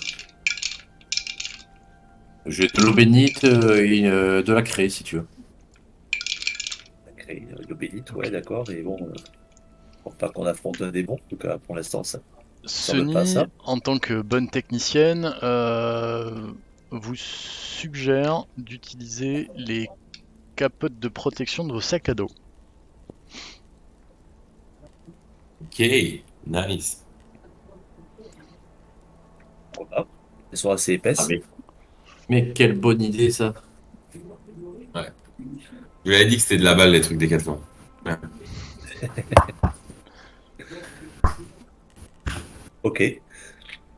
J'ai de l'eau bénite et de la craie, si tu veux. Sacré, l'eau bénite, ouais, d'accord, et bon, pour pas qu'on affronte un démon, en tout cas, pour l'instant, ça semble pas Sony, ça. en tant que bonne technicienne, vous suggère d'utiliser les capotes de protection de vos sacs à dos. Ok, nice. Voilà. Elles sont assez Ah, épaisses. mais quelle bonne idée, ça. Je lui avais dit que c'était de la balle les trucs Décathlon. Ouais. Ok.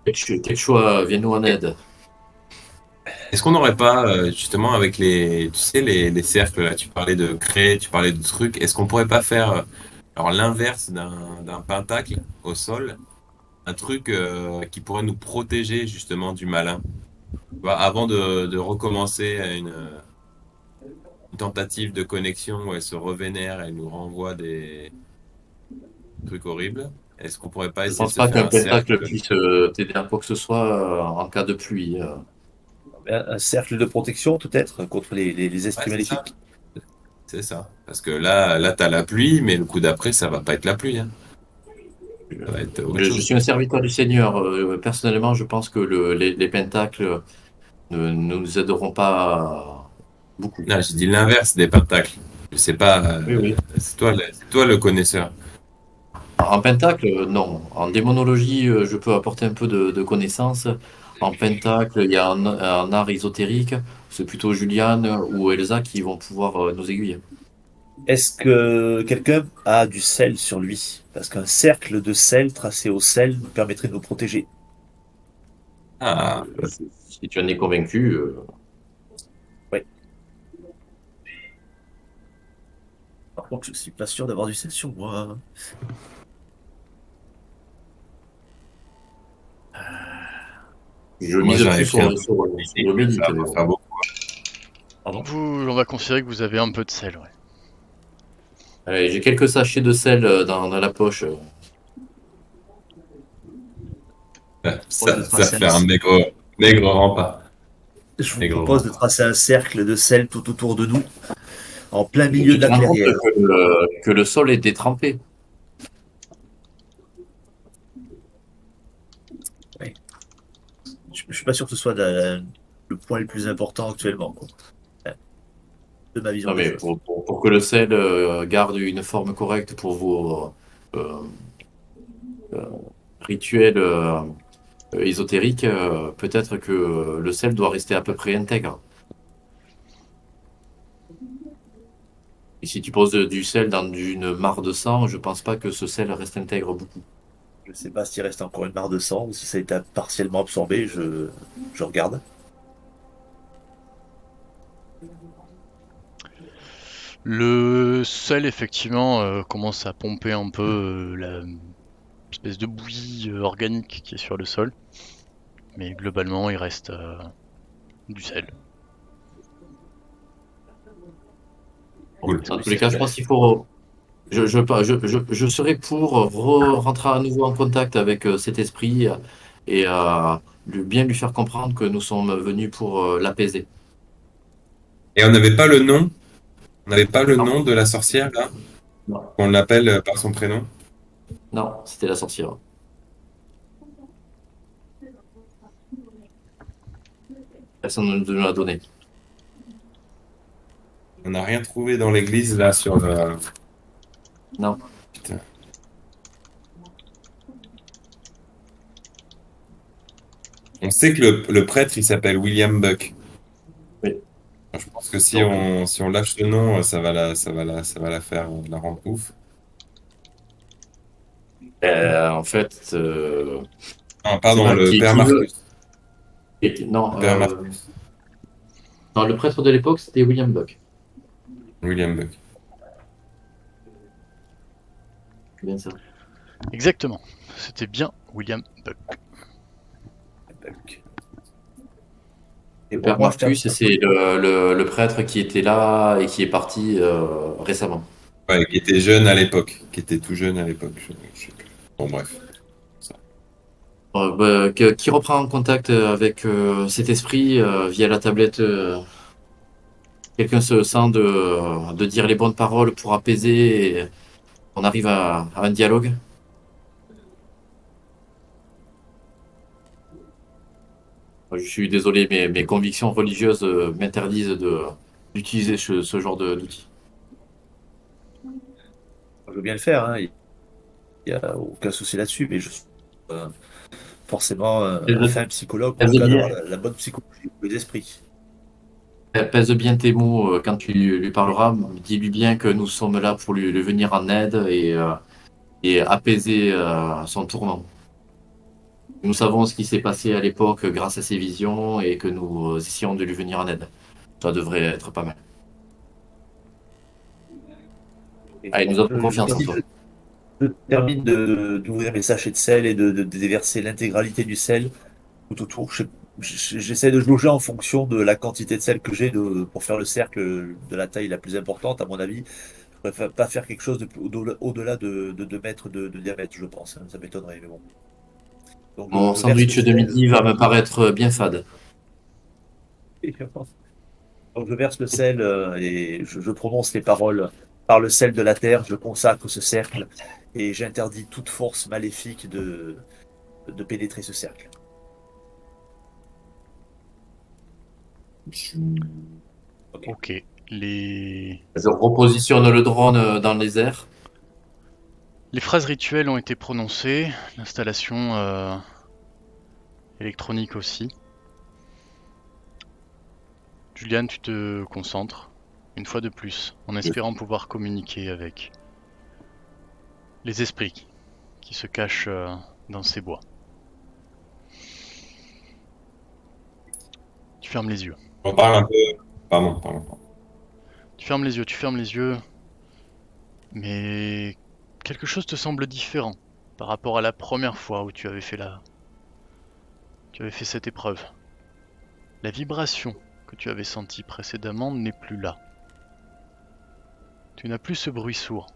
Quel choix, viens-nous en aide. Est-ce qu'on n'aurait pas, justement, avec tu sais, les cercles, là, tu parlais de craie, tu parlais de trucs, est-ce qu'on pourrait pas faire, alors, l'inverse d'un pentacle au sol, un truc qui pourrait nous protéger, justement, du malin, tu vois, avant de recommencer à une tentative de connexion où elle se revénère et nous renvoie des trucs horribles, est-ce qu'on pourrait pas Je essayer de pense se pas faire qu'un un cercle? pentacle puisse t'aider à quoi que ce soit en cas de pluie. Un cercle de protection, peut-être, contre les Ouais, esprits c'est ça. maléfiques. C'est ça. Parce que là, t'as la pluie, mais le coup d'après, ça va pas être la pluie, hein. Ça va être autre Je chose. suis un serviteur du Seigneur. Personnellement, je pense que les pentacles ne nous aideront pas beaucoup. Non, j'ai dit l'inverse des pentacles. Je sais pas, Oui, oui. c'est toi le connaisseur. En pentacle, non. En démonologie, je peux apporter un peu de connaissances. En pentacle, il y a un art ésotérique. C'est plutôt Juliane ou Elsa qui vont pouvoir nous aiguiller. Est-ce que quelqu'un a du sel sur lui? Parce qu'un cercle de sel tracé au sel nous permettrait de nous protéger. Ah, Si tu en es convaincu, Ouais. Par contre, je suis pas sûr d'avoir du sel sur moi. je moi mise plus j'arrive qu'un sur le mélite. ça va pas beaucoup. Pardon? On va considérer que vous avez un peu de sel, ouais. Allez, j'ai quelques sachets de sel dans la poche. De Ça tracer fait un maigre repas. Je vous Maigre propose de repas. tracer un cercle de sel tout autour de nous, en plein milieu Tu de te la rends compte clairière. que le sol est détrempé. Ouais. Je suis pas sûr que ce soit le point le plus important actuellement, quoi. Ouais. De ma vision Non, des mais choses. pour que le sel garde une forme correcte pour vos euh, euh, rituels ésotériques, peut-être que le sel doit rester à peu près intègre. Et si tu poses du sel dans une mare de sang, je pense pas que ce sel reste intègre beaucoup. Je sais pas s'il reste encore une barre de sang ou si ça a été partiellement absorbé. Je regarde. Le sel, effectivement, commence à pomper un peu la espèce de bouillie organique qui est sur le sol. Mais globalement, il reste du sel. Cool. Dans tous les cas, je pense qu'il faut. Je serais pour rentrer à nouveau en contact avec cet esprit et bien lui faire comprendre que nous sommes venus pour l'apaiser. Et on n'avait pas le nom? On n'avait pas le Non, nom de la sorcière là? non, On l'appelle par son prénom? non, c'était la sorcière. Personne ne nous l'a donné. On n'a rien trouvé dans l'église là sur le. Non. Putain. On sait que le prêtre il s'appelle William Buck. Oui. Je pense que Donc, si on lâche le nom, ça va la faire, la rendre ouf. en fait, Ah, je sais pardon, pas le père qui veut. Marcus. Non, Le père Marcus. non, le prêtre de l'époque, c'était William Buck. William Buck. C'est bien ça. Exactement. C'était bien William Buck. Et Le bon, père moi, Marcus, c'est le prêtre qui était là et qui est parti récemment. Ouais, qui était jeune à l'époque. Qui était tout jeune à l'époque. Je sais plus. Bon, bref. Ça. Qui reprend contact avec cet esprit via la tablette. Quelqu'un se sent de dire les bonnes paroles pour apaiser et on arrive à un dialogue. Je suis désolé, mais mes convictions religieuses m'interdisent d'utiliser ce genre d'outils. je veux bien le faire, hein. Il n'y a aucun souci là-dessus, mais je suis euh, forcément un psychologue, en Pèse tout cas bien, d'avoir la bonne psychologie pour les esprits. pèse bien tes mots quand tu lui parleras. Dis-lui bien que nous sommes là pour lui venir en aide et apaiser son tourment. Nous savons ce qui s'est passé à l'époque grâce à ses visions et que nous essayons de lui venir en aide. Ça devrait être pas mal. Et Allez, nous avons confiance en si toi. je termine d'ouvrir mes sachets de sel et de déverser l'intégralité du sel tout autour. J'essaie de jauger en fonction de la quantité de sel que j'ai pour faire le cercle de la taille la plus importante, à mon avis. Je préfère pas faire quelque chose au-delà de 2 mètres de diamètre, je pense, hein. Ça m'étonnerait, mais bon. Donc Mon je verse le sandwich de sel. midi va me paraître bien fade. Donc je verse le sel et je prononce les paroles. Par le sel de la terre, je consacre ce cercle et j'interdis toute force maléfique de pénétrer ce cercle. Ok. Ok. Les Je repositionne le drone dans les airs. phrases rituelles ont été prononcées. L'installation électronique aussi. Juliane, tu te concentres. une fois de plus, en espérant pouvoir communiquer avec les esprits qui se cachent dans ces bois. Tu fermes les yeux. On parle un peu. Pardon. Tu fermes les yeux, mais quelque chose te semble différent par rapport à la première fois où tu avais fait cette épreuve. La vibration que tu avais sentie précédemment n'est plus là. Tu n'as plus ce bruit sourd.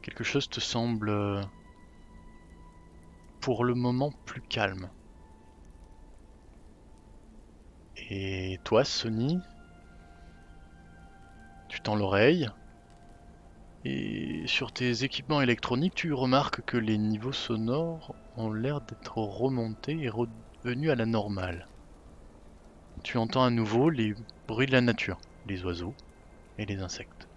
Quelque chose te semble, pour le moment, plus calme. Et toi, Sony, tu tends l'oreille, et sur tes équipements électroniques, tu remarques que les niveaux sonores ont l'air d'être remontés et revenus à la normale. Tu entends à nouveau les bruits de la nature, les oiseaux et les insectes.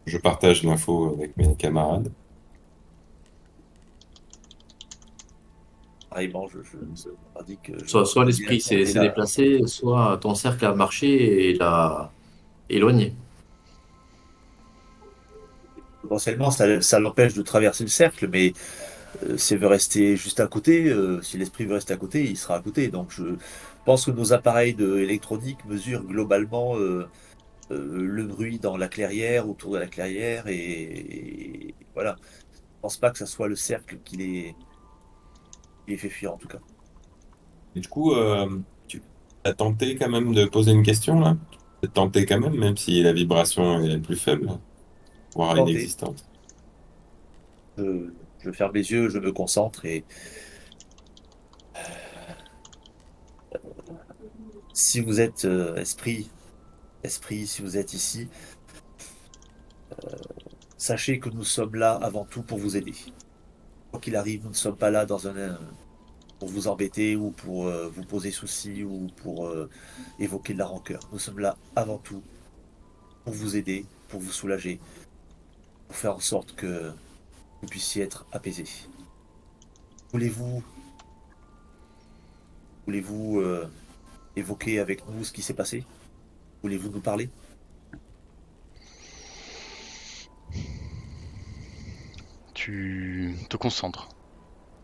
Je partage l'info avec mes camarades. Pareillement, je indique que Soit l'esprit s'est déplacé, soit ton cercle a marché et l'a éloigné. Potentiellement, ça l'empêche de traverser le cercle, mais s'il veut rester juste à côté, si l'esprit veut rester à côté, il sera à côté. Donc je pense que nos appareils électroniques mesurent globalement le bruit dans la clairière, autour de la clairière, et voilà. Je pense pas que ça soit le cercle qui les fait fuir en tout cas. Et du coup, tu as tenté quand même de poser une question là? Tu as tenté quand même si la vibration est plus faible, voire Tenté. inexistante. Je ferme les yeux, je me concentre et si vous êtes esprit, si vous êtes ici, sachez que nous sommes là avant tout pour vous aider. Quoi qu'il arrive, nous ne sommes pas là pour vous embêter ou pour vous poser soucis ou pour évoquer de la rancœur. Nous sommes là avant tout pour vous aider, pour vous soulager, pour faire en sorte que vous puissiez être apaisé. Voulez-vous évoquer avec nous ce qui s'est passé? Voulez-vous nous parler? Tu te concentres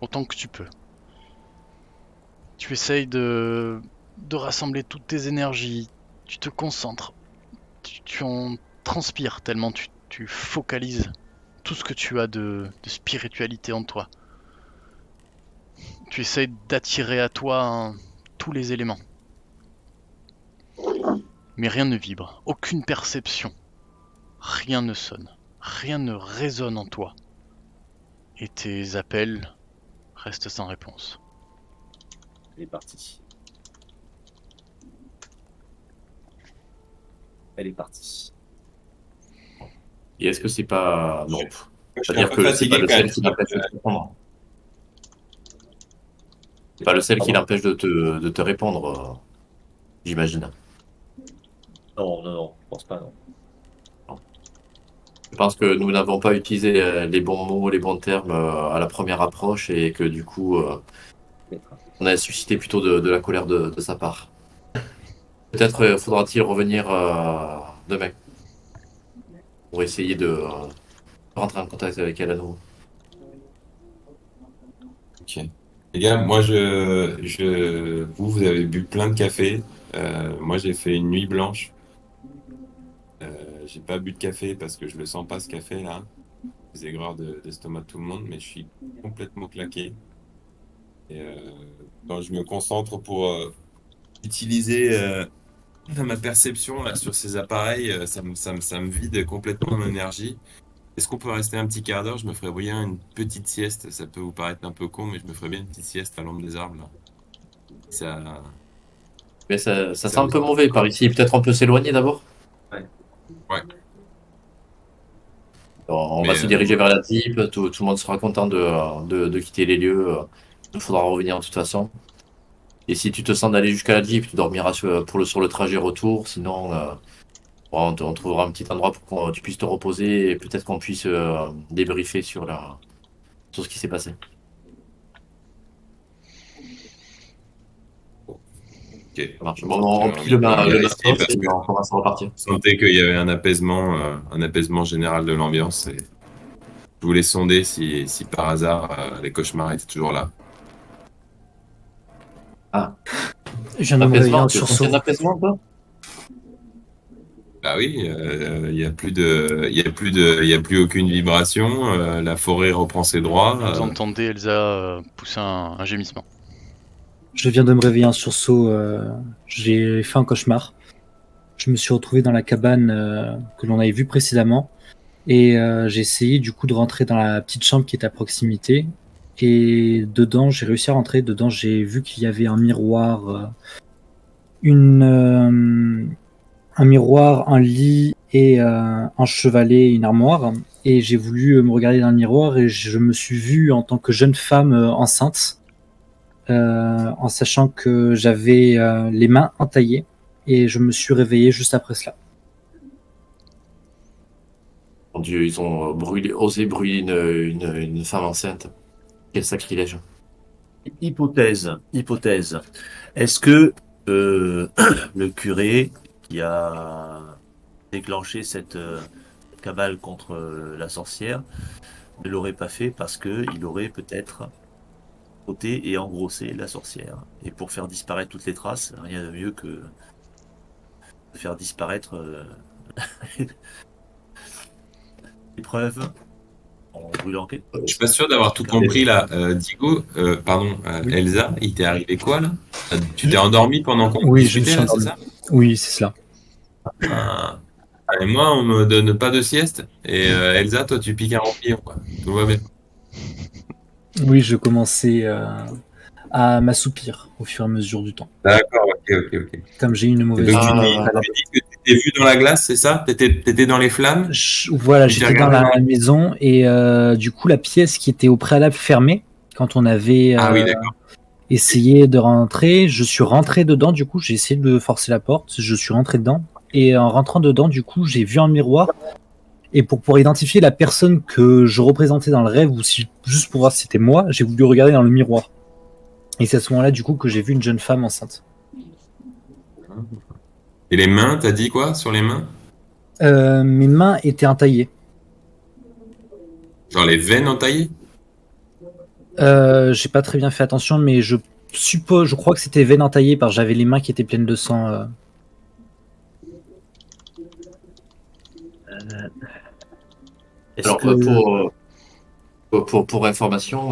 autant que tu peux. Tu essayes de rassembler toutes tes énergies, tu te concentres, tu en transpires tellement tu focalises tout ce que tu as de spiritualité en toi. Tu essayes d'attirer à toi tous les éléments. Mais rien ne vibre, aucune perception, rien ne sonne, rien ne résonne en toi. Et tes appels restent sans réponse. Elle est partie. Elle est partie. Et est-ce que c'est pas. Non. Je suis un C'est-à-dire peu que c'est pas fatigué le quand sel même. qui l'empêche de te répondre. C'est pas le sel qui l'empêche de te répondre, j'imagine. Non, je pense pas, non. Je pense que nous n'avons pas utilisé les bons mots, les bons termes à la première approche et que du coup, on a suscité plutôt de la colère de sa part. Peut-être faudra-t-il revenir demain pour essayer de rentrer en contact avec elle à nouveau. Ok. Les gars, moi, vous avez bu plein de café. Moi, j'ai fait une nuit blanche. J'ai pas bu de café parce que je le sens pas, ce café là. Les aigreurs d'estomac de tout le monde, mais je suis complètement claqué. Et quand je me concentre pour utiliser ma perception là sur ces appareils, ça me vide complètement en énergie. Est-ce qu'on peut rester un petit quart d'heure? Je me ferais bien une petite sieste. Ça peut vous paraître un peu con, mais je me ferais bien une petite sieste à l'ombre des arbres là. Ça, Mais ça sent Ça un peu vous- mauvais par ici. Peut-être on peut s'éloigner d'abord. ouais. On Mais, va se diriger vers la Jeep. Tout le monde sera content de quitter les lieux. Il faudra revenir de toute façon. Et si tu te sens d'aller jusqu'à la Jeep, tu dormiras sur le trajet retour. Sinon, on trouvera un petit endroit pour que tu puisses te reposer et peut-être qu'on puisse débriefer sur ce qui s'est passé. Ok. Ça marche. Bon, on remplit le vérifier matos parce et que on commence à repartir. je sentais qu'il y avait un apaisement général de l'ambiance. Et je voulais sonder si par hasard les cauchemars étaient toujours là. Je viens de me réveiller Apaisement, en tu sens sursaut. qu'il y a un apaisement, toi? Bah oui, il y a plus de, il y a plus aucune vibration. La forêt reprend ses droits. Vous entendez Elsa pousser un gémissement. Je viens de me réveiller en sursaut. J'ai fait un cauchemar. Je me suis retrouvé dans la cabane que l'on avait vue précédemment. Et j'ai essayé du coup de rentrer dans la petite chambre qui est à proximité. Et dedans, j'ai réussi à rentrer. Dedans, j'ai vu qu'il y avait un miroir, un miroir, un lit et un chevalet, une armoire. Et j'ai voulu me regarder dans le miroir et je me suis vu en tant que jeune femme enceinte, en sachant que j'avais les mains entaillées. Et je me suis réveillé juste après cela. Mon Dieu, ils ont osé brûler une femme enceinte. Quel sacrilège. Hypothèse. Est-ce que le curé qui a déclenché cette cabale contre la sorcière ne l'aurait pas fait parce que il aurait peut-être ôté et engrossé la sorcière. Et pour faire disparaître toutes les traces, rien de mieux que de faire disparaître les preuves en brûlant quelque Je chose. suis pas sûr d'avoir tout compris là. Diego, Oui. Elsa, il t'est arrivé quoi là? Tu t'es endormi pendant qu'on Oui, je me discutait suis là, c'est endormi. ça? Oui, c'est cela. Ah. Et moi, on me donne pas de sieste. Et Elsa, toi, tu piques un rampillon, quoi. Tout va bien. Oui, je commençais à m'assoupir au fur et à mesure du temps. D'accord, ok. Comme j'ai eu une Et mauvaise donc, tu nuit dis, tu dis que tu t'es vu dans la glace, c'est ça? T'étais dans les flammes? Voilà, Tu t'es j'étais dans regardé la maison et du coup la pièce qui était au préalable fermée, quand on avait Ah oui, d'accord. essayé de rentrer, je suis rentré dedans, du coup j'ai essayé de forcer la porte, je suis rentré dedans et en rentrant dedans du coup j'ai vu un miroir et pour pouvoir identifier la personne que je représentais dans le rêve ou si juste pour voir si c'était moi, j'ai voulu regarder dans le miroir. Et c'est à ce moment-là du coup que j'ai vu une jeune femme enceinte. Et les mains, t'as dit quoi sur les mains? Mes mains étaient entaillées. Genre les veines entaillées? J'ai pas très bien fait attention, mais je crois que c'était veine entaillée parce que j'avais les mains qui étaient pleines de sang. Est-ce Alors, que pour information,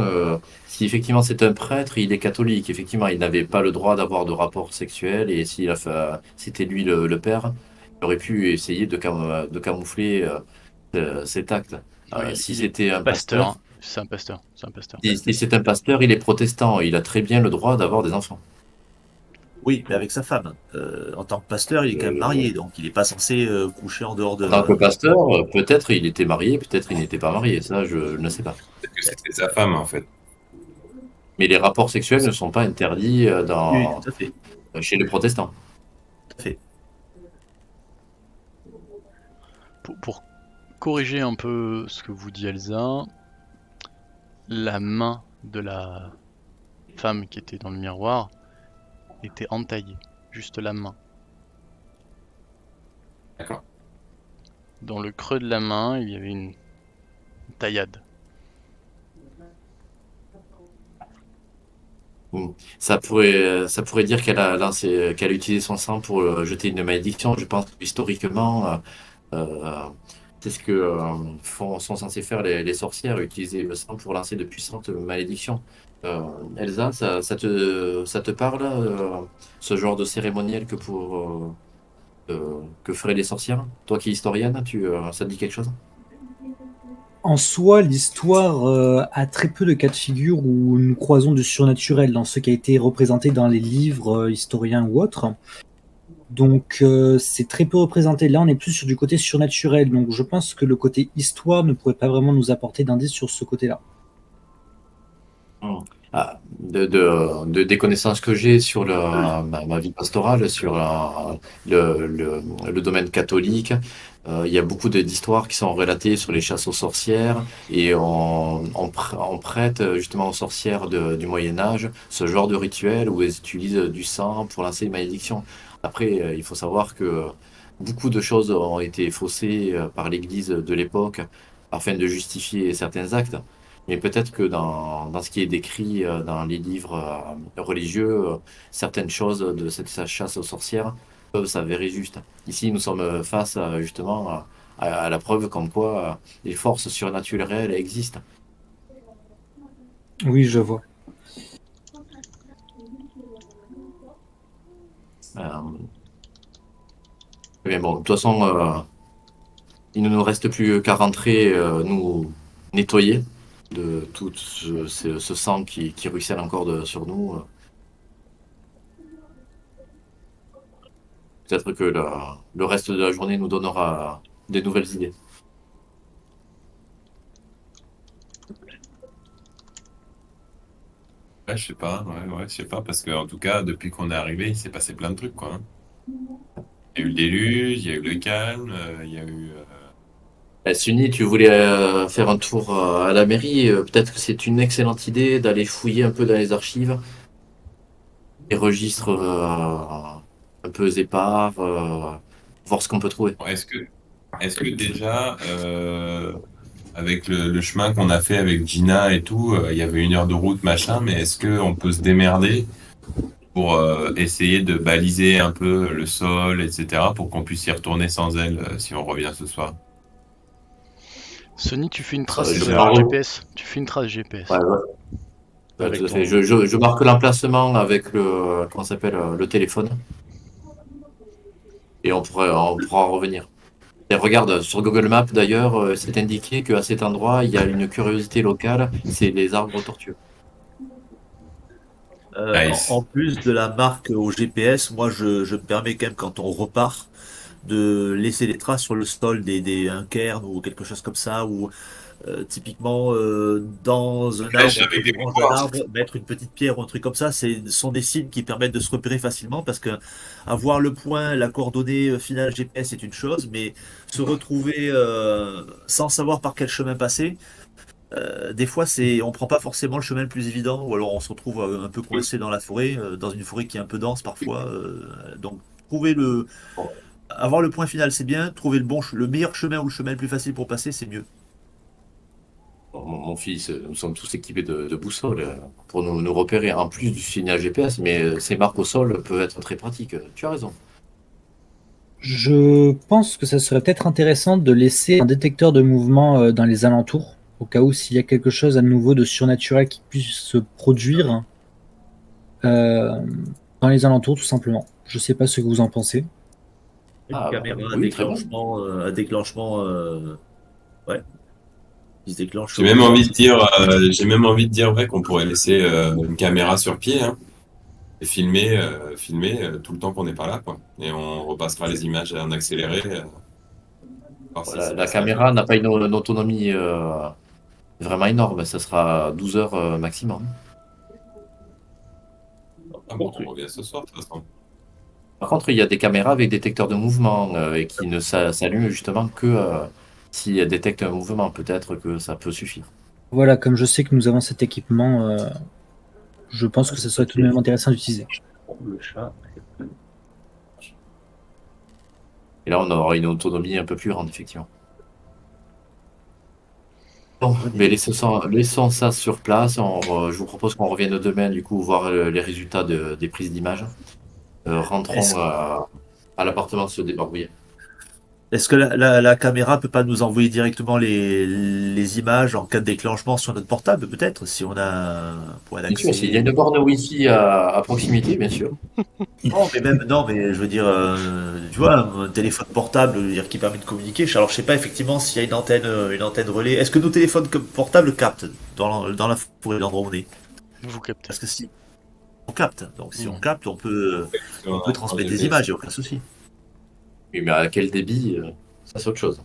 si effectivement c'est un prêtre, il est catholique. Effectivement, il n'avait pas le droit d'avoir de rapport sexuel et s'il a fait, c'était lui le père, il aurait pu essayer de camoufler cet acte. Oui, Si il est c'était un pasteur, pasteur, hein. C'est un pasteur. C'est un pasteur. si c'est un pasteur, il est protestant. Il a très bien le droit d'avoir des enfants. oui, mais avec sa femme. En tant que pasteur, il est quand même marié, donc il n'est pas censé coucher en dehors de. En tant que pasteur, peut-être il était marié, peut-être il n'était pas marié. Ça, je ne sais pas. Peut-être que c'était sa femme, en fait. Mais les rapports sexuels ne sont pas interdits Oui, tout à fait. chez les protestants. Tout à fait. Pour corriger un peu ce que vous dit Elsa, la main de la femme qui était dans le miroir était entaillée. Juste la main. D'accord. Dans le creux de la main, il y avait une taillade. Ça pourrait dire qu'elle a utilisé son sang pour jeter une malédiction. Je pense que historiquement, c'est ce que sont censés faire les sorcières, utiliser le sang pour lancer de puissantes malédictions. Elsa, ça te parle, ce genre de cérémoniel que feraient les sorcières? Toi qui es historienne, ça te dit quelque chose? En soi, l'histoire a très peu de cas de figure où nous croisons du surnaturel dans ce qui a été représenté dans les livres historiens ou autres. Donc c'est très peu représenté. Là, on est plus sur du côté surnaturel. Donc je pense que le côté histoire ne pourrait pas vraiment nous apporter d'indices sur ce côté-là. des connaissances que j'ai sur ma vie pastorale, sur le domaine catholique. Il y a beaucoup d'histoires qui sont relatées sur les chasses aux sorcières et on prête justement aux sorcières du Moyen Âge ce genre de rituel où elles utilisent du sang pour lancer une malédiction. Après, il faut savoir que beaucoup de choses ont été faussées par l'Église de l'époque afin de justifier certains actes. Mais peut-être que dans ce qui est décrit dans les livres religieux, certaines choses de cette chasse aux sorcières peuvent s'avérer justes. Ici, nous sommes face justement à la preuve comme quoi les forces surnaturelles existent. Oui, je vois. Euh, mais bon, de toute façon, il ne nous reste plus qu'à rentrer, nous nettoyer de tout ce sang qui ruisselle encore sur nous. Peut-être que le reste de la journée nous donnera des nouvelles idées. Ouais, je sais pas, ouais, je sais pas, parce que en tout cas, depuis qu'on est arrivé, il s'est passé plein de trucs, quoi. Hein. Il y a eu le déluge, il y a eu le calme, il y a eu. Suni, tu voulais faire un tour à la mairie. Peut-être que c'est une excellente idée d'aller fouiller un peu dans les archives, les registres un peu épars, voir ce qu'on peut trouver. Est-ce que déjà, avec le chemin qu'on a fait avec Gina et tout, il y avait 1 heure de route, machin, mais est-ce qu'on peut se démerder pour essayer de baliser un peu le sol, etc., pour qu'on puisse y retourner sans elle si on revient ce soir? Sony, tu fais une trace je c'est marque, GPS. Tu fais une trace GPS. ouais, ouais, Avec tout à ton... fait. Je marque l'emplacement avec comment ça s'appelle, le téléphone et on pourra en revenir. Et regarde, sur Google Maps d'ailleurs, c'est indiqué qu'à cet endroit, il y a une curiosité locale, c'est les arbres tortueux. Nice. En plus de la marque au GPS, moi je me permets quand même quand on repart de laisser des traces sur le sol un cairn ou quelque chose comme ça, ou typiquement dans un Flèche arbre, au avec pied des branche d'un points. arbre, mettre une petite pierre ou un truc comme ça, ce sont des signes qui permettent de se repérer facilement parce que avoir le point, la coordonnée finale GPS est une chose, mais se retrouver sans savoir par quel chemin passer, des fois on prend pas forcément le chemin le plus évident, ou alors on se retrouve un peu coincé dans la forêt, dans une forêt qui est un peu dense parfois. Donc trouver avoir le point final c'est bien, trouver le meilleur chemin ou le chemin le plus facile pour passer c'est mieux. Mon fils, nous sommes tous équipés de boussoles pour nous repérer, en plus du signal GPS, mais ces marques au sol peuvent être très pratiques. Tu as raison. Je pense que ça serait peut-être intéressant de laisser un détecteur de mouvement dans les alentours, au cas où s'il y a quelque chose à nouveau de surnaturel qui puisse se produire euh, dans les alentours, tout simplement. Je sais pas ce que vous en pensez. Une Ah, caméra oui, très bon. à déclenchement, ouais, qui se déclenche J'ai au même besoin. envie de dire, ouais, qu'on pourrait laisser une caméra sur pied, hein, et filmer tout le temps qu'on n'est pas là, quoi. Et on repassera les images en accéléré, voir s'il Voilà, s'est la passé un truc. caméra n'a pas une autonomie vraiment énorme, ça sera 12 heures maximum. Ah bon, on revient ce soir, de toute façon. Par contre, il y a des caméras avec détecteur de mouvement et qui ne s'allument justement que s'il détecte un mouvement. Peut-être que ça peut suffire. Voilà, comme je sais que nous avons cet équipement, je pense que ça serait tout de même intéressant d'utiliser. Le chat. Et là, on aura une autonomie un peu plus grande, effectivement. Bon, mais laissons ça sur place. Je vous propose qu'on revienne demain, du coup, voir les résultats des prises d'images. Rentrons à l'appartement se débarbouiller. Est-ce que la caméra peut pas nous envoyer directement les images en cas de déclenchement sur notre portable, peut-être, si on a pour un Bien sûr, s'il y a accès. une borne Wi-Fi à proximité, bien sûr. Non, mais je veux dire, tu vois, un téléphone portable, je veux dire, qui permet de communiquer. Alors, je sais pas effectivement s'il y a une antenne relais. Est-ce que nos téléphones portables captent dans la forêt, l'endroit où on est? Vous captez. Parce que si on capte, donc si on Mhm. capte, on peut transmettre des images, il n'y a aucun souci. Oui, mais à quel débit, ça c'est autre chose.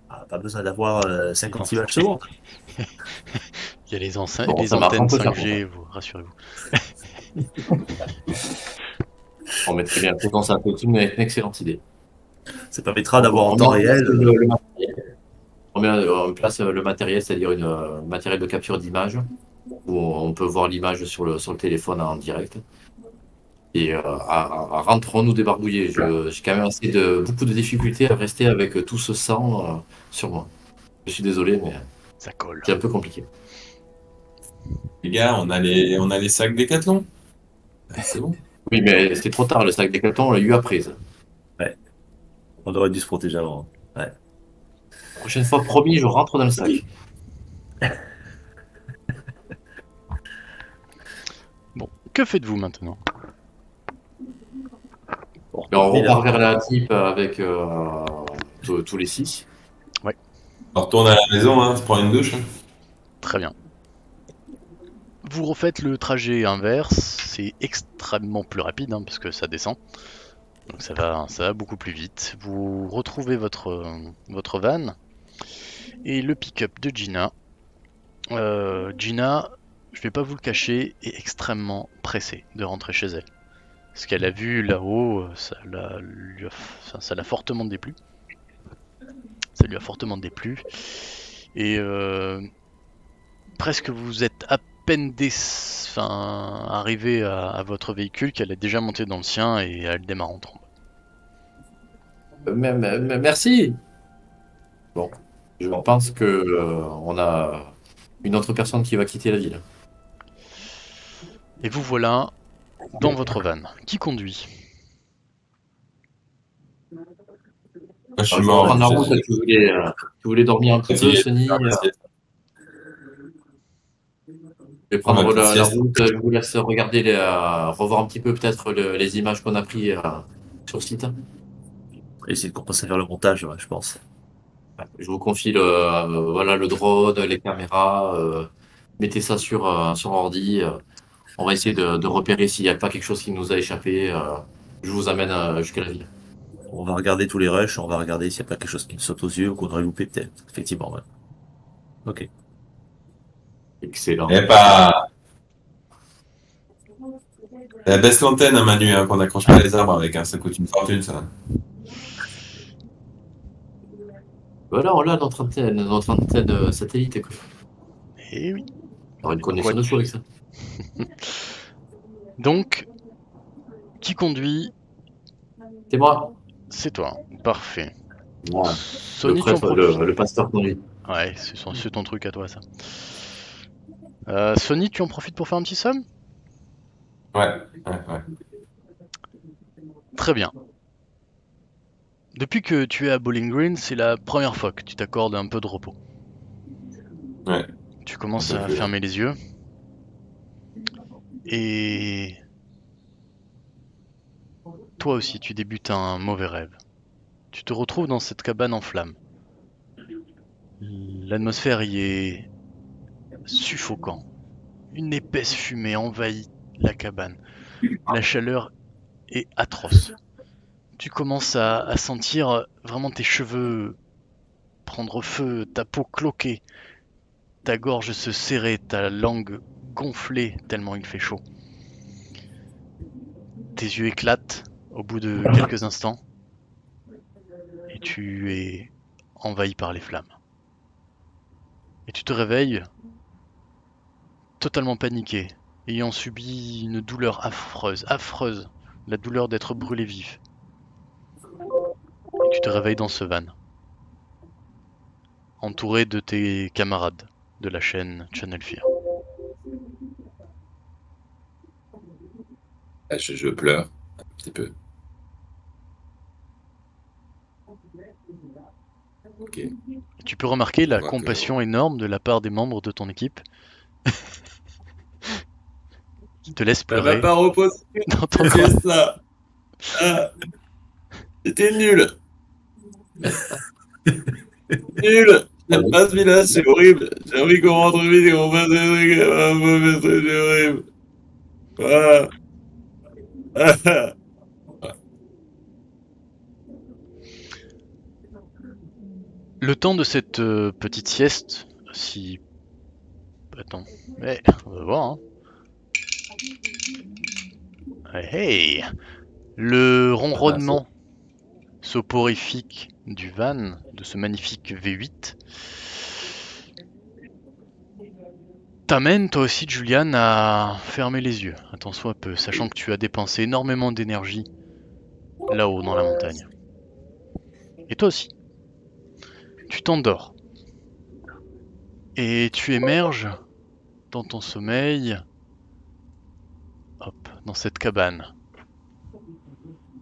Ah, pas besoin d'avoir 56 images secondes. Il y a les, Bon, les ça marche, on antennes peut faire 5G, vous rassurez-vous. On met très bien. Pourtant, c'est une excellente idée. Ça permettra d'avoir en On met temps en place réel. le matériel. On met en place le matériel, c'est-à-dire une matériel de capture d'image, où on peut voir l'image sur le téléphone en direct. Et rentrons-nous débarbouiller. J'ai quand même beaucoup de difficultés à rester avec tout ce sang sur moi. Je suis désolé, mais Ça colle. c'est un peu compliqué. Les gars, on a les sacs Décathlon. C'est bon. Oui, mais c'était trop tard, le sac Décathlon, on l'a eu après. Ça. On aurait dû se protéger avant. Ouais. Prochaine fois, promis, je rentre dans le sac. Bon, que faites-vous maintenant? Bon, Et on repart vers la type avec tous les 6. On retourne à la maison, hein, se prendre une douche. Hein. Très bien. Vous refaites le trajet inverse, c'est extrêmement plus rapide parce que ça descend. Donc ça va beaucoup plus vite. Vous retrouvez votre van et le pick-up de Gina. Gina, je vais pas vous le cacher, est extrêmement pressée de rentrer chez elle. Ce qu'elle a vu là-haut, ça l'a fortement déplu. Ça lui a fortement déplu. Et presque vous êtes à peine arrivé à votre véhicule qu'elle est déjà montée dans le sien et elle démarre en trombe. Merci. Bon, je pense que on a une autre personne qui va quitter la ville. Et vous voilà dans votre van. Qui conduit? Moi, je suis Je vais mort. prendre la route. Tu voulais dormir un petit peu, Sonny. Je vais prendre la route. Je vous laisse regarder, revoir un petit peu peut-être les images qu'on a prises sur le site. Essayer de commencer à faire le montage, ouais, je pense. Je vous confie le drone, les caméras. Mettez ça sur ordi. On va essayer de repérer s'il n'y a pas quelque chose qui nous a échappé. Je vous amène jusqu'à la ville. On va regarder tous les rushs, on va regarder s'il n'y a pas quelque chose qui nous saute aux yeux ou qu'on aurait loupé peut-être. Effectivement, ouais. Ok. Excellent. Et pas. Baisse l'antenne, hein, Manu, hein, qu'on n'accroche pas les arbres avec. Hein, ça coûte une fortune, ça. Voilà, on a notre antenne satellite. Quoi. Eh oui. Alors une connexion de fou avec ça. Donc, qui conduit? C'est moi. C'est toi. Parfait. Moi. Sony, Le tu en prêtre, profites. le pasteur conduit. Ouais, c'est ton truc à toi, ça. Sony, tu en profites pour faire un petit somme? Ouais. Très bien. Depuis que tu es à Bowling Green, c'est la première fois que tu t'accordes un peu de repos. Ouais. Tu commences à fermer les yeux. Et toi aussi, tu débutes un mauvais rêve. Tu te retrouves dans cette cabane en flammes. L'atmosphère y est suffocante. Une épaisse fumée envahit la cabane. La chaleur est atroce. Tu commences à sentir vraiment tes cheveux prendre feu, ta peau cloquer, ta gorge se serrer, ta langue gonfler tellement il fait chaud. Tes yeux éclatent au bout de quelques instants et tu es envahi par les flammes. Et tu te réveilles totalement paniqué, ayant subi une douleur affreuse, la douleur d'être brûlé vif. Et tu te réveilles dans ce van, entouré de tes camarades de la chaîne Channel Fear. Je pleure un petit peu. Ok. Et tu peux remarquer la compassion énorme de la part des membres de ton équipe qui te laissent pleurer. Ça va pas reposer dans ton coin. ça. C'était nul. Nul. J'aime pas ce village, c'est horrible. J'ai envie qu'on rentre vite et qu'on fasse des trucs, c'est horrible. Voilà. Le temps de cette petite sieste, si Attends. Mais, on va voir, hein. Hey, le ronronnement soporifique du van, de ce magnifique V8, t'amène toi aussi, Julian, à fermer les yeux, un tant soit peu, sachant que tu as dépensé énormément d'énergie là-haut dans la montagne. Et toi aussi. Tu t'endors. Et tu émerges dans ton sommeil, hop, dans cette cabane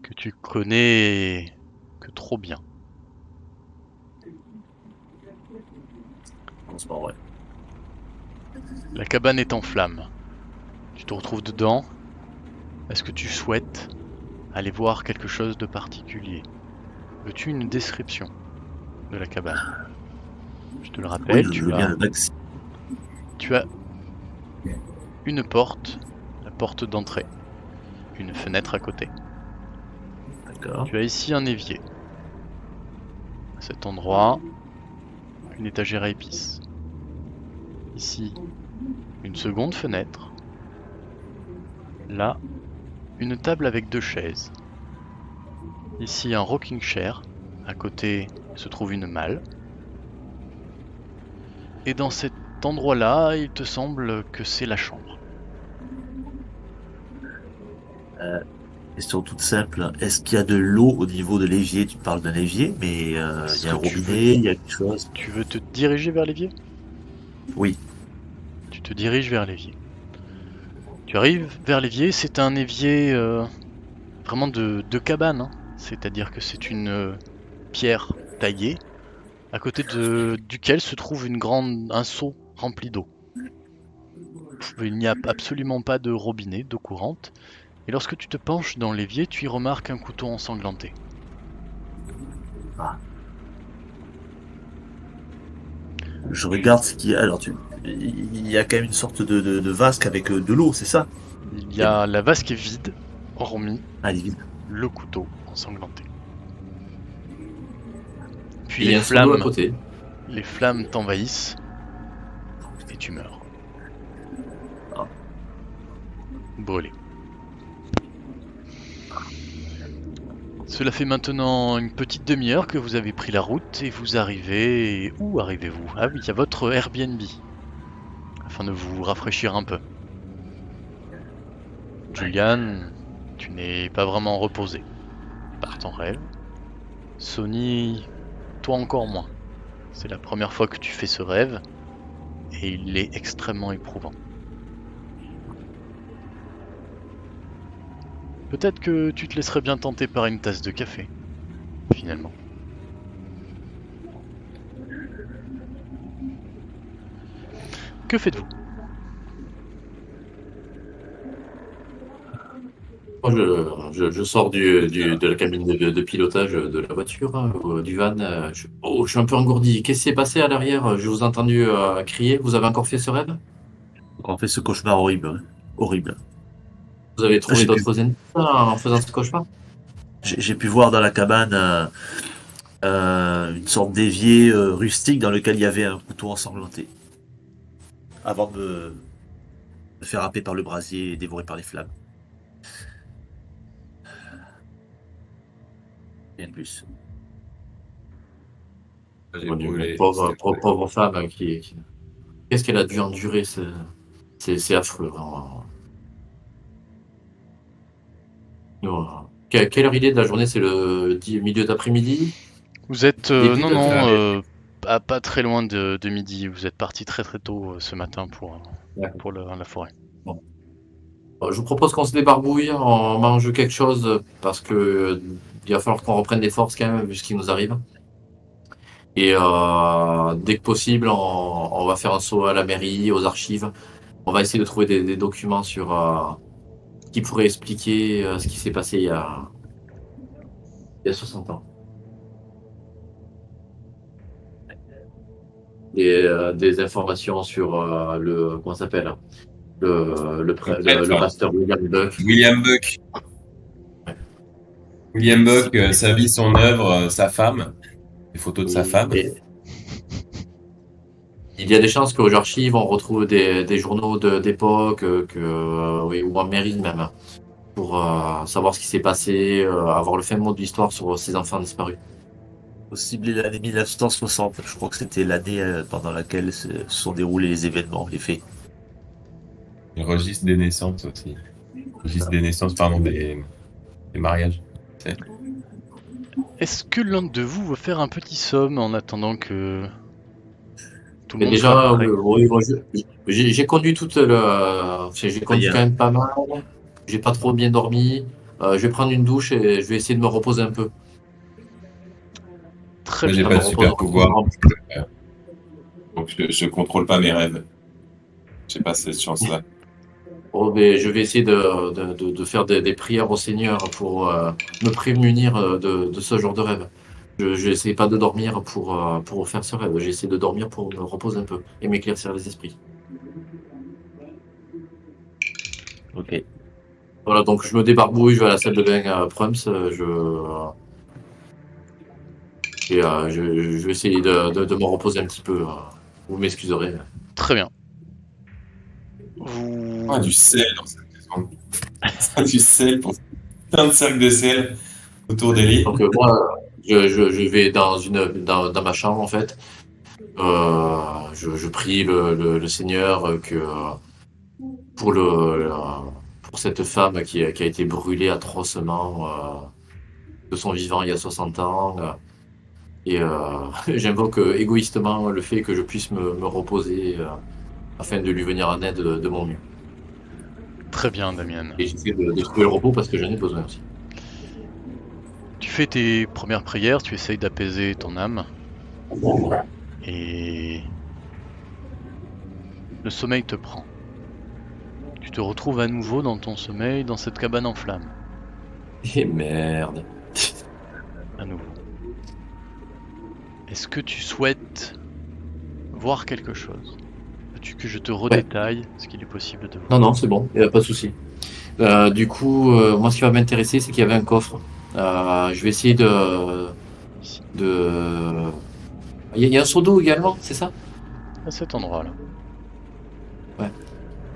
que tu connais que trop bien. C'est pas vrai. La cabane est en flammes. Tu te retrouves dedans. Est-ce que tu souhaites aller voir quelque chose de particulier? Veux-tu une description de la cabane? Je te le rappelle, Oui, je veux bien le max. tu as une porte, la porte d'entrée, une fenêtre à côté. D'accord. Tu as ici un évier. À cet endroit, une étagère à épices. Ici, une seconde fenêtre. Là, une table avec 2 chaises. Ici, un rocking chair. À côté se trouve une malle. Et dans cet endroit-là, il te semble que c'est la chambre. Question toute simple. Est-ce qu'il y a de l'eau au niveau de l'évier? Tu parles d'un évier, mais il y a Est-ce un que tu robinet, il y a quelque chose? Tu veux te diriger vers l'évier? Oui. Tu te diriges vers l'évier. Tu arrives vers l'évier, c'est un évier vraiment de cabane, hein. C'est-à-dire que c'est une pierre taillée, à côté duquel se trouve un seau rempli d'eau. Il n'y a absolument pas de robinet, d'eau courante, et lorsque tu te penches dans l'évier, tu y remarques un couteau ensanglanté. Je regarde ce qu'il y a. Alors, il y a quand même une sorte de vasque avec de l'eau, c'est ça? Il y a la vasque est vide, hormis Ah, elle est vide. le couteau ensanglanté. Et Puis il y a un seau d'eau à côté. les flammes t'envahissent et tu meurs. Ah. Brûlé. Cela fait maintenant une petite demi-heure que vous avez pris la route et vous arrivez... Où arrivez-vous? Ah oui, à votre Airbnb. Afin de vous rafraîchir un peu. Julian, tu n'es pas vraiment reposé par ton rêve. Sonny, toi encore moins. C'est la première fois que tu fais ce rêve et il est extrêmement éprouvant. Peut-être que tu te laisserais bien tenter par une tasse de café, finalement. Que faites-vous? Moi, je sors de la cabine de pilotage de la voiture, hein, du van. Je suis un peu engourdi. Qu'est-ce qui s'est passé à l'arrière? Je vous ai entendu crier. Vous avez encore fait ce rêve? On fait ce cauchemar horrible. Hein. Horrible. Vous avez trouvé J'ai d'autres ennemis en faisant ce cauchemar? J'ai pu voir dans la cabane une sorte d'évier rustique dans lequel il y avait un couteau ensanglanté. Avant de me faire happer par le brasier et dévoré par les flammes. Rien de plus. J'ai Mon Dieu, brûlé. mais pauvre femme qu'est-ce qu'elle a dû endurer? C'est affreux, vraiment. Quelle heure il est de la journée? C'est le milieu d'après-midi? Vous êtes... Début non, de non, soirée. pas très loin de midi. Vous êtes parti très très tôt ce matin pour la forêt. Je vous propose qu'on se débarbouille, on mange quelque chose, parce que il va falloir qu'on reprenne des forces quand même, vu ce qui nous arrive. Et dès que possible, on va faire un saut à la mairie, aux archives. On va essayer de trouver des documents sur qui pourraient expliquer ce qui s'est passé il y a 60 ans. Des informations sur comment ça s'appelle, le pasteur William Buck. William Buck. William Buck, sa vie, son œuvre, sa femme. Des photos de sa femme. Et il y a des chances qu'aux archives, on retrouve des journaux d'époque, oui, ou en mairie même, pour savoir ce qui s'est passé, avoir le fin mot de l'histoire sur ces enfants disparus. Possible l'année 1960. Je crois que c'était l'année pendant laquelle se sont déroulés les événements, les faits. Le registre des naissances aussi. Registre des naissances, pardon, des mariages. Est-ce que l'un de vous veut faire un petit somme en attendant que tout le Mais monde déjà, soit prêt? oui, moi, j'ai conduit j'ai conduit Bien. quand même pas mal. J'ai pas trop bien dormi. Je vais prendre une douche et je vais essayer de me reposer un peu. Très Moi, j'ai bien. pas de me super repose- pouvoir, donc je contrôle pas mes rêves. J'ai pas cette chance-là. Oh, mais je vais essayer de faire des prières au Seigneur pour me prémunir de ce genre de rêve. Je n'essaie pas de dormir pour faire ce rêve. J'essaie de dormir pour me reposer un peu et m'éclaircir les esprits. Ok. Voilà, donc je me débarbouille, je vais à la salle de bain à Prums. Je vais essayer de me reposer un petit peu. Vous m'excuserez. Très bien. Vous... Ah, du sel dans cette maison. Du sel pour plein de cercles de sel autour des lits. Donc moi, je vais dans ma chambre en fait. Je prie le Seigneur pour pour cette femme qui a été brûlée atrocement de son vivant il y a 60 ans. Et j'invoque égoïstement le fait que je puisse me reposer afin de lui venir en aide de mon mieux. Très bien, Damien. Et j'essaie de trouver le repos parce que j'en ai besoin aussi. Tu fais tes premières prières, tu essayes d'apaiser ton âme. Et... le sommeil te prend. Tu te retrouves à nouveau dans ton sommeil, dans cette cabane en flammes. Et merde. À nouveau. Est-ce que tu souhaites voir quelque chose? Veux-tu que je te redétaille ce qu'il est possible de voir? Non, c'est bon, y a pas de souci. Du coup, moi, ce qui va m'intéresser, c'est qu'il y avait un coffre. Je vais essayer Ici, Il y a un seau d'eau également, c'est ça? à cet endroit-là.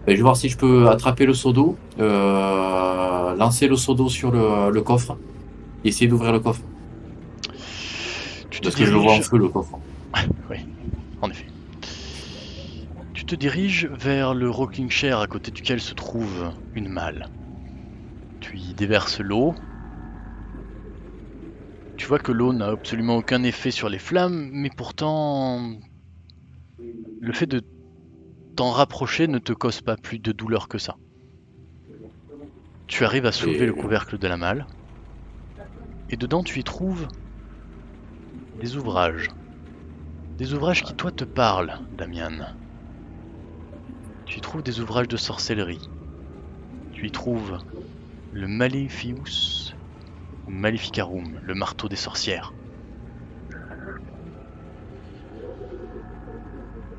Je vais voir si je peux attraper le seau d'eau, lancer le seau d'eau sur le coffre, et essayer d'ouvrir le coffre. Tu te Parce que je le vois en diriges... feu, le coffre. Oui, en effet. Tu te diriges vers le rocking chair à côté duquel se trouve une malle. Tu y déverses l'eau. Tu vois que l'eau n'a absolument aucun effet sur les flammes, mais pourtant, le fait de t'en rapprocher ne te cause pas plus de douleur que ça. Tu arrives à soulever le couvercle de la malle, et dedans tu y trouves des ouvrages. Des ouvrages qui toi te parlent, Damian. Tu y trouves des ouvrages de sorcellerie. Tu y trouves le Malefius Maleficarum, le marteau des sorcières.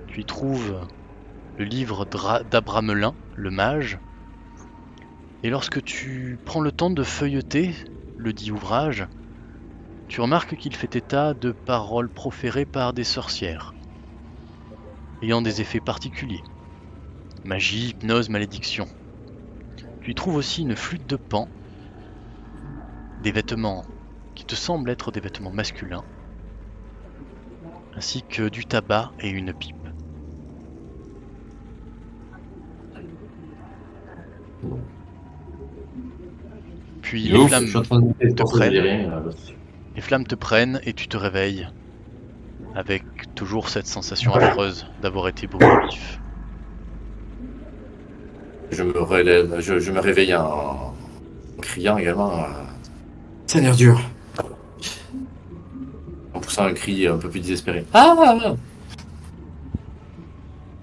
Tu y trouves le livre d'Abramelin, le mage. Et lorsque tu prends le temps de feuilleter le dit ouvrage, tu remarques qu'il fait état de paroles proférées par des sorcières, ayant des effets particuliers. Magie, hypnose, malédiction. Tu y trouves aussi une flûte de Pan, des vêtements qui te semblent être des vêtements masculins, ainsi que du tabac et une pipe. Puis Il est ouf, Je suis en train de monter le coffre, je dis rien, les flammes te prennent et tu te réveilles avec toujours cette sensation affreuse d'avoir été brûlé vif. Je me relève, je me réveille en criant également Seigneur Dieu! En poussant un cri un peu plus désespéré. Ah!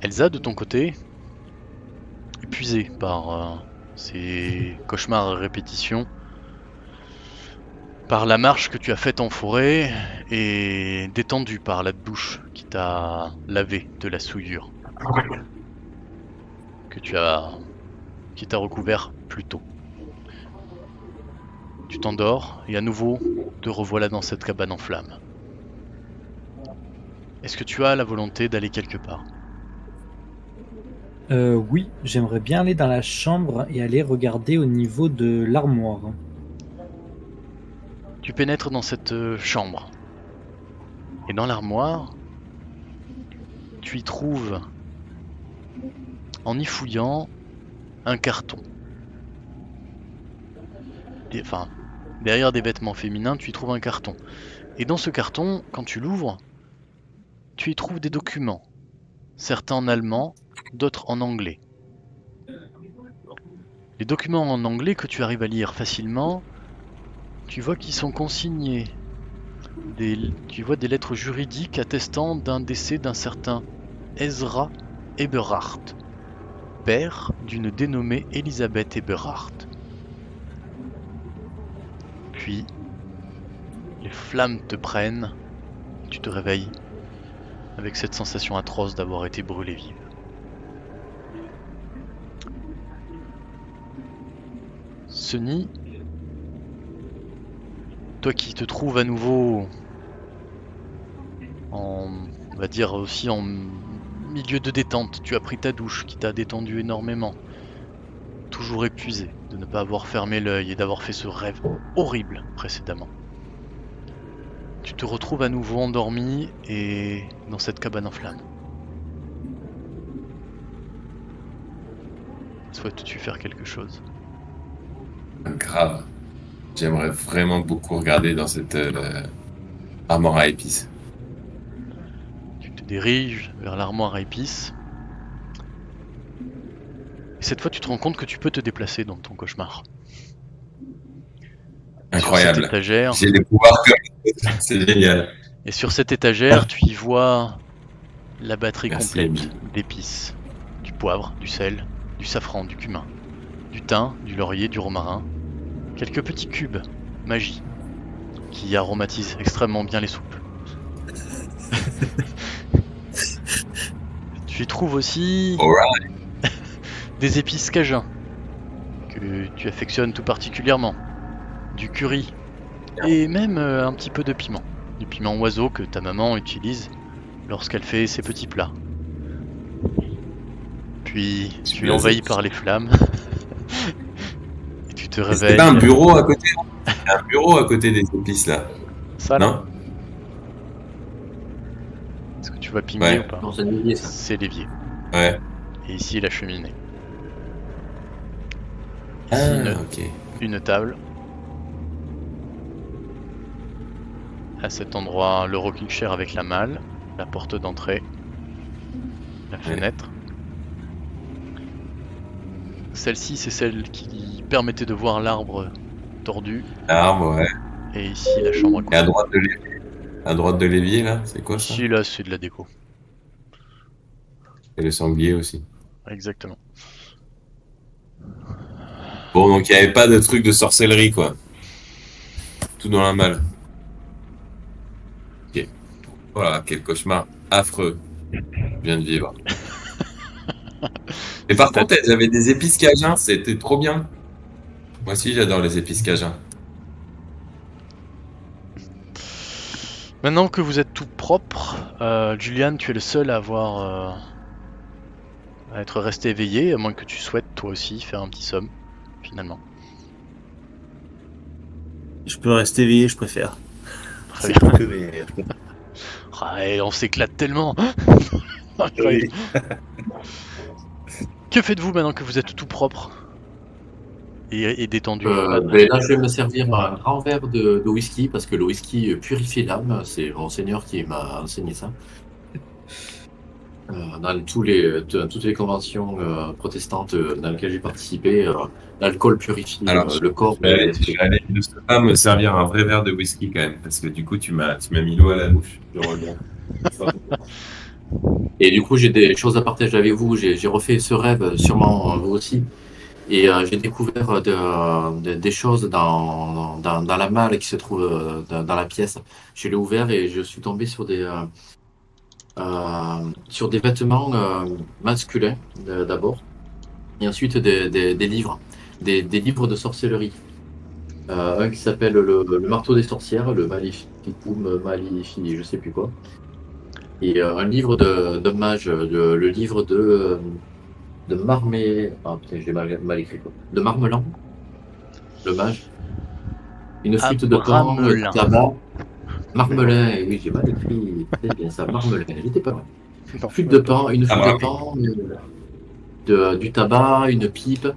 Elsa, de ton côté, épuisée par ces cauchemars à répétition, par la marche que tu as faite en forêt et détendue par la douche qui t'a lavé de la souillure qui t'a recouvert plus tôt. Tu t'endors et à nouveau te revoilà dans cette cabane en flammes. Est-ce que tu as la volonté d'aller quelque part? Oui, j'aimerais bien aller dans la chambre et aller regarder au niveau de l'armoire. Tu pénètres dans cette chambre. Et dans l'armoire, tu y trouves, en y fouillant, un carton. Derrière des vêtements féminins, tu y trouves un carton. Et dans ce carton, quand tu l'ouvres, tu y trouves des documents. Certains en allemand, d'autres en anglais. Les documents en anglais que tu arrives à lire facilement, tu vois qu'ils sont consignés. Tu vois des lettres juridiques attestant d'un décès d'un certain Ezra Eberhardt, père d'une dénommée Elisabeth Eberhardt. Puis, les flammes te prennent, tu te réveilles avec cette sensation atroce d'avoir été brûlée vive. Sunny, toi qui te trouves à nouveau on va dire aussi en milieu de détente, tu as pris ta douche qui t'a détendu énormément, toujours épuisé de ne pas avoir fermé l'œil et d'avoir fait ce rêve horrible précédemment. Tu te retrouves à nouveau endormi et dans cette cabane en flammes. Souhaites-tu faire quelque chose? Grave. J'aimerais vraiment beaucoup regarder dans cette armoire à épices. Tu te diriges vers l'armoire à épices. Et cette fois, tu te rends compte que tu peux te déplacer dans ton cauchemar. Incroyable. Sur cette étagère, J'ai des pouvoirs comme c'est génial. et sur cette étagère, tu y vois la batterie Merci, complète Emile. d'épices. Du poivre, du sel, du safran, du cumin, du thym, du laurier, du romarin. Quelques petits cubes magie qui aromatisent extrêmement bien les soupes. Tu y trouves aussi Alright. des épices cajun que tu affectionnes tout particulièrement, du curry et même un petit peu de piment, du piment oiseau que ta maman utilise lorsqu'elle fait ses petits plats. Puis tu es envahi par les flammes et tu te Est-ce qu'il y réveilles. a pas un bureau à côté? Il y a un bureau à côté des épices là. Ça là, Non? est-ce que tu vas pinguer Ouais. ou pas? Non, c'est un millier, ça. C'est l'évier. Ouais. Et ici la cheminée. Ici Ah, ok. une table. À cet endroit, le rocking chair avec la malle, la porte d'entrée, la fenêtre. Celle-ci, c'est celle qui permettait de voir l'arbre tordu. L'arbre, ouais. Et ici, la chambre à Et à coucher. droite de l'évier. À droite de l'évier là, c'est quoi ça? Ici, là, c'est de la déco. Et le sanglier aussi. Exactement. Bon, donc il n'y avait pas de truc de sorcellerie quoi. Tout dans la malle. Ok. Voilà, quel cauchemar affreux. Je viens de vivre. Et par contre, elles avaient des épices cajun, c'était trop bien. Moi aussi, j'adore les épices cajun. Maintenant que vous êtes tout propre, Julian, tu es le seul à avoir... à être resté éveillé, à moins que tu souhaites toi aussi faire un petit somme, finalement. Je peux rester éveillé, je préfère. Très C'est bien. que, mais je peux- Ah, et on s'éclate tellement. Oui. Que faites-vous maintenant que vous êtes tout propre et détendu? Ben là, je vais me servir un grand verre de whisky parce que le whisky purifie l'âme. C'est mon seigneur qui m'a enseigné ça. Dans toutes les conventions protestantes dans lesquelles j'ai participé, l'alcool purifie Alors, le corps. Je vais aller de ce pas me servir un vrai verre de whisky quand même, parce que du coup, tu m'as mis l'eau à la bouche. Je reviens. Et du coup, j'ai des choses à partager avec vous. J'ai refait ce rêve, sûrement vous aussi. Et j'ai découvert des choses dans la malle qui se trouve dans la pièce. Je l'ai ouvert et je suis tombé sur des vêtements masculins d'abord. Et ensuite des livres. Des livres de sorcellerie. Un qui s'appelle le marteau des sorcières, le Maleficum, Malefici, je sais plus quoi. Et un livre de mage, le livre de de Marmé. Ah putain, j'ai mal écrit quoi. De Marmelan, le mage. Une flûte de pan, du Abramelin. tabac. Marmelin, et oui, j'ai mal écrit. C'est bien ça, Marmelin, j'étais pas loin. Non, Flûte de pan, une flûte bravo. de pan, du tabac, une pipe.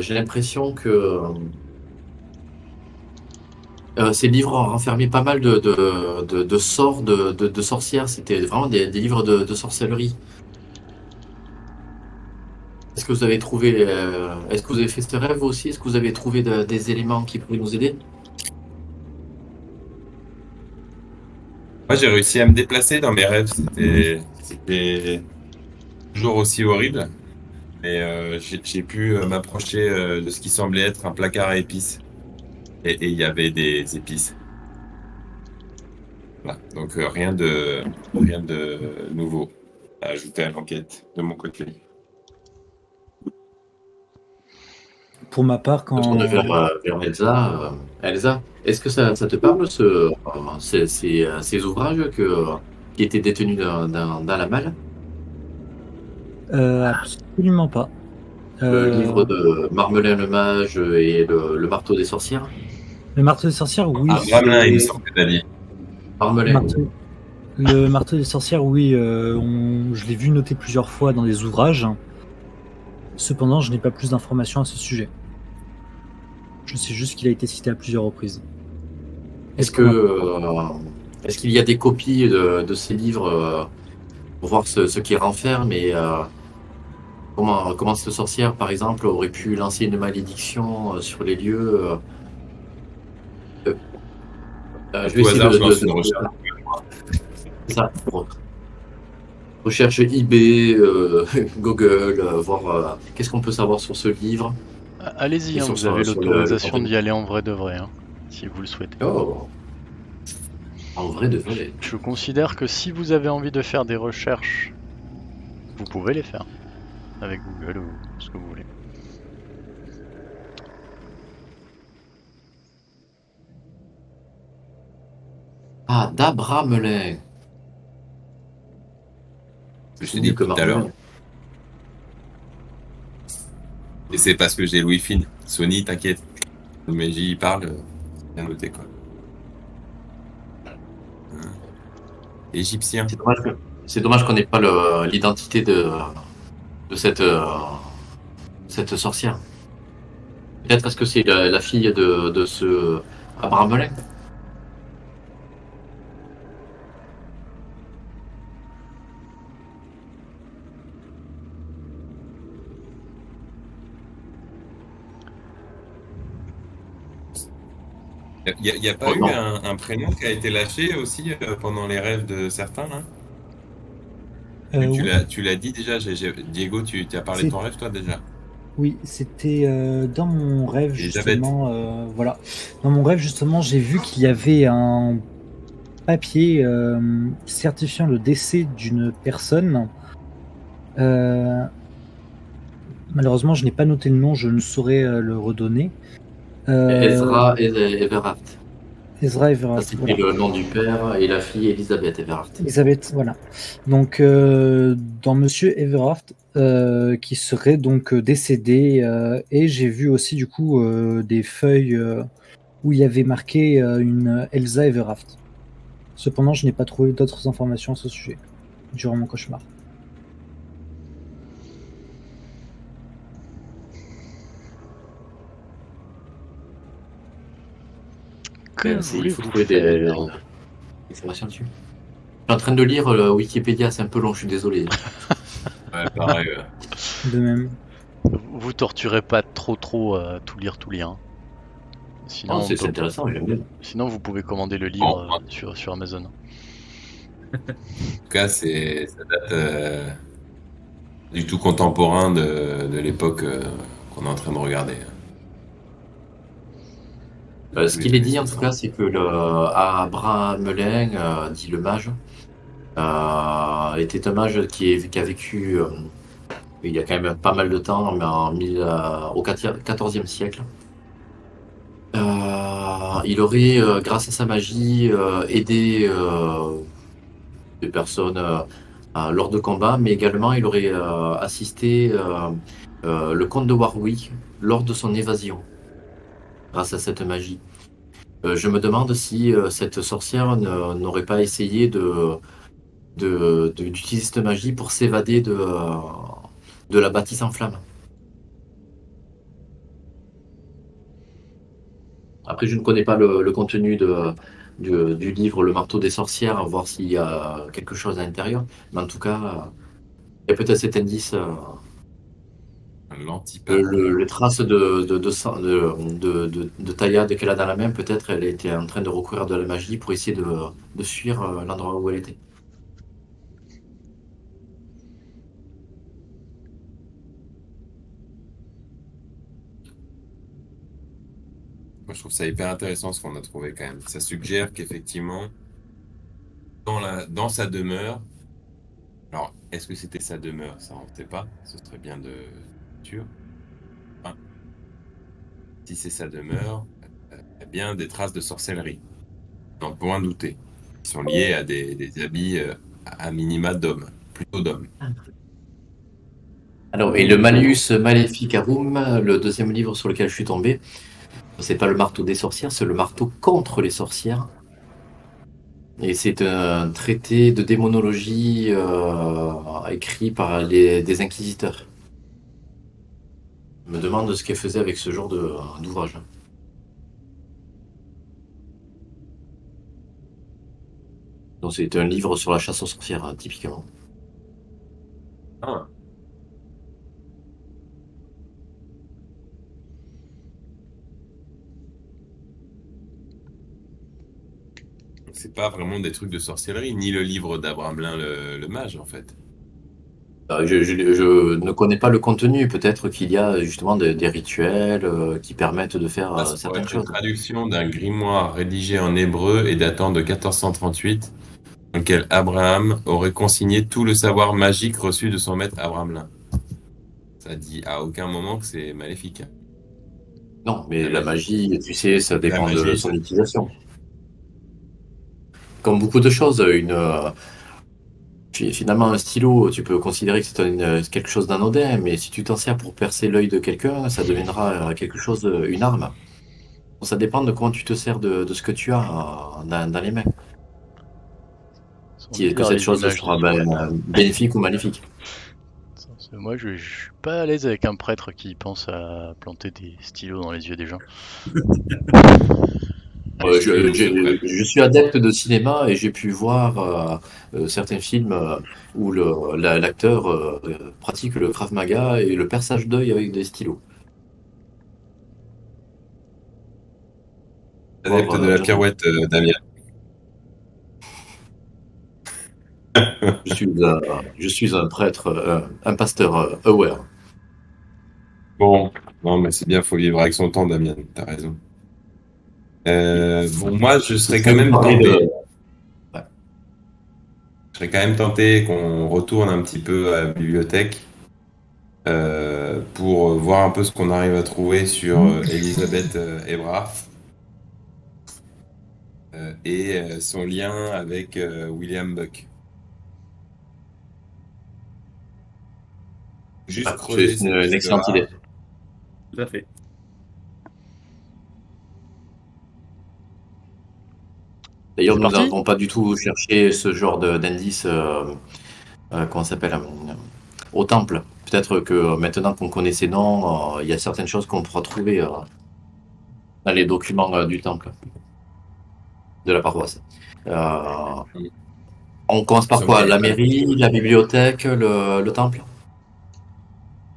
J'ai l'impression que ces livres ont renfermé pas mal de sorts de sorcières. C'était vraiment des livres de sorcellerie. Est-ce que vous avez trouvé, est-ce que vous avez fait ce rêve aussi? Est-ce que vous avez trouvé des éléments qui pourraient nous aider? Moi, j'ai réussi à me déplacer dans mes rêves. C'était toujours aussi horrible. Mais j'ai pu m'approcher de ce qui semblait être un placard à épices. Et il y avait des épices. Voilà. Donc rien de nouveau à ajouter à l'enquête de mon côté. Pour ma part, Je quand. me tourne vers Elsa. Elsa, est-ce que ça te parle, ces ouvrages qui étaient détenus dans la malle? Absolument pas. Le livre de Marmelin le mage et le marteau des sorcières? Le marteau des sorcières, oui. Ah, Gramelin, il me semble que t'as dit. Marmelin. Le marteau des sorcières, oui, je l'ai vu noté plusieurs fois dans des ouvrages. Cependant, je n'ai pas plus d'informations à ce sujet. Je sais juste qu'il a été cité à plusieurs reprises. Est-ce qu'il y a des copies de ces livres pour voir ce qui renferme et comment cette sorcière, par exemple, aurait pu lancer une malédiction sur les lieux? Je vais Au essayer hasard, je lance une recherche. C'est ça. Recherche eBay, Google, voir qu'est-ce qu'on peut savoir sur ce livre. Allez-y, Et hein, sur vous son- avez sur le l'autorisation contenu. d'y aller en vrai de vrai, hein, si vous le souhaitez. Oh, en vrai de vrai. Je considère que si vous avez envie de faire des recherches, vous pouvez les faire. Avec Google ou ce que vous voulez. Ah, d'Abramelin. Je te dis tout à l'heure. Et c'est parce que j'ai Louis Fine. Sony, t'inquiète. Mais j'y parle, bien noté quoi. Égyptien. C'est dommage qu'on n'ait pas l'identité de cette sorcière. Peut-être est-ce que c'est la fille de ce Abramelin? Il n'y a pas eu un prénom qui a été lâché aussi pendant les rêves de certains là? Oui. Tu l'as dit déjà, Diego, tu as parlé de ton rêve toi déjà? Oui, c'était dans mon rêve Elisabeth. justement. Voilà, dans mon rêve justement, j'ai vu qu'il y avait un papier certifiant le décès d'une personne. Malheureusement, je n'ai pas noté le nom, je ne saurais le redonner. Ezra Everhart. Ezra Ça, Everhart. c'était Voilà. le nom du père et la fille Elisabeth Everhart. Elisabeth, voilà. Donc, dans Monsieur Everhart, qui serait donc décédé, et j'ai vu aussi du coup des feuilles où il y avait marqué une Elsa Everhart. Cependant, je n'ai pas trouvé d'autres informations à ce sujet durant mon cauchemar. Que Il voulez-vous faut trouver des informations dessus. Je suis en train de lire le Wikipédia, c'est un peu long, je suis désolé. Ouais, pareil. De même. Vous torturez pas trop à tout lire, tout lire. Sinon, C'est intéressant, j'aime bien. Sinon, vous pouvez commander le livre sur Amazon. En tout cas, ça date du tout contemporain de l'époque qu'on est en train de regarder. Ce qu'il est dit en tout cas, c'est que Abramelin, dit le mage, était un mage qui a vécu il y a quand même pas mal de temps, mais au XIVe siècle. Il aurait, grâce à sa magie, aidé des personnes lors de combats, mais également il aurait assisté le comte de Warwick lors de son évasion, grâce à cette magie. Je me demande si cette sorcière n'aurait pas essayé d'utiliser cette magie pour s'évader de la bâtisse en flammes. Après, je ne connais pas le contenu du livre Le marteau des sorcières, à voir s'il y a quelque chose à l'intérieur. Mais en tout cas, il y a peut-être cet indice, L'antipape. le trace de taillade qu'elle a dans la main. Peut-être elle était en train de recourir de la magie pour essayer de fuir l'endroit où elle était. Moi, je trouve ça hyper intéressant ce qu'on a trouvé quand même. Ça suggère qu'effectivement, dans sa demeure, alors est-ce que c'était sa demeure? Ça, on ne sait pas. Ce serait bien de sûr. Enfin, si c'est sa demeure, il y a bien des traces de sorcellerie. On peut en douter. Ils sont liés à des habits à minima d'hommes, plutôt d'hommes. Alors, et le Malleus Maleficarum, le deuxième livre sur lequel je suis tombé, c'est pas le marteau des sorcières, c'est le marteau contre les sorcières. Et c'est un traité de démonologie écrit par des inquisiteurs. Je me demande ce qu'elle faisait avec ce genre d'ouvrage. Donc c'est un livre sur la chasse aux sorcières, typiquement. Ah. C'est pas vraiment des trucs de sorcellerie, ni le livre d'Abraham le mage en fait. Je ne connais pas le contenu. Peut-être qu'il y a justement des rituels qui permettent de faire Ça pourrait certaines être une choses. traduction d'un grimoire rédigé en hébreu et datant de 1438, dans lequel Abraham aurait consigné tout le savoir magique reçu de son maître Abraham. Ça dit à aucun moment que c'est maléfique. Non, mais La la magie, tu sais, ça La dépend de magie, son ça- utilisation. Comme beaucoup de choses, finalement, un stylo, tu peux considérer que c'est quelque chose d'anodin, mais si tu t'en sers pour percer l'œil de quelqu'un, ça deviendra quelque chose, une arme. Ça dépend de comment tu te sers de ce que tu as dans les mains. Sans Si, doute que vers cette les chose images sera des fois. bénéfique ou maléfique. Moi, je suis pas à l'aise avec un prêtre qui pense à planter des stylos dans les yeux des gens. Je suis adepte de cinéma et j'ai pu voir certains films où l'acteur pratique le Krav Maga et le perçage d'œil avec des stylos. Voir Adepte de la John Wick. pirouette, Damien. Je suis un prêtre, un pasteur aware. Bon, non, mais c'est bien, faut vivre avec son temps, Damien. T'as raison. Bon, moi, je serais quand même Parler tenté. de- ouais. Je serais quand même tenté qu'on retourne un petit peu à la bibliothèque pour voir un peu ce qu'on arrive à trouver sur Elisabeth Ebrard et son lien avec William Buck. Juste C'est creuser cette une excellente piste-là. idée. Tout à fait. D'ailleurs, C'est nous parti? n'avons pas du tout cherché ce genre d'indice, comment ça s'appelle, au temple. Peut-être que maintenant qu'on connaît ces noms, il y a certaines choses qu'on pourra trouver dans les documents du temple, de la paroisse. Euh, on commence par Sauf qu'il quoi? y avait La pas de- mairie, la bibliothèque, le temple?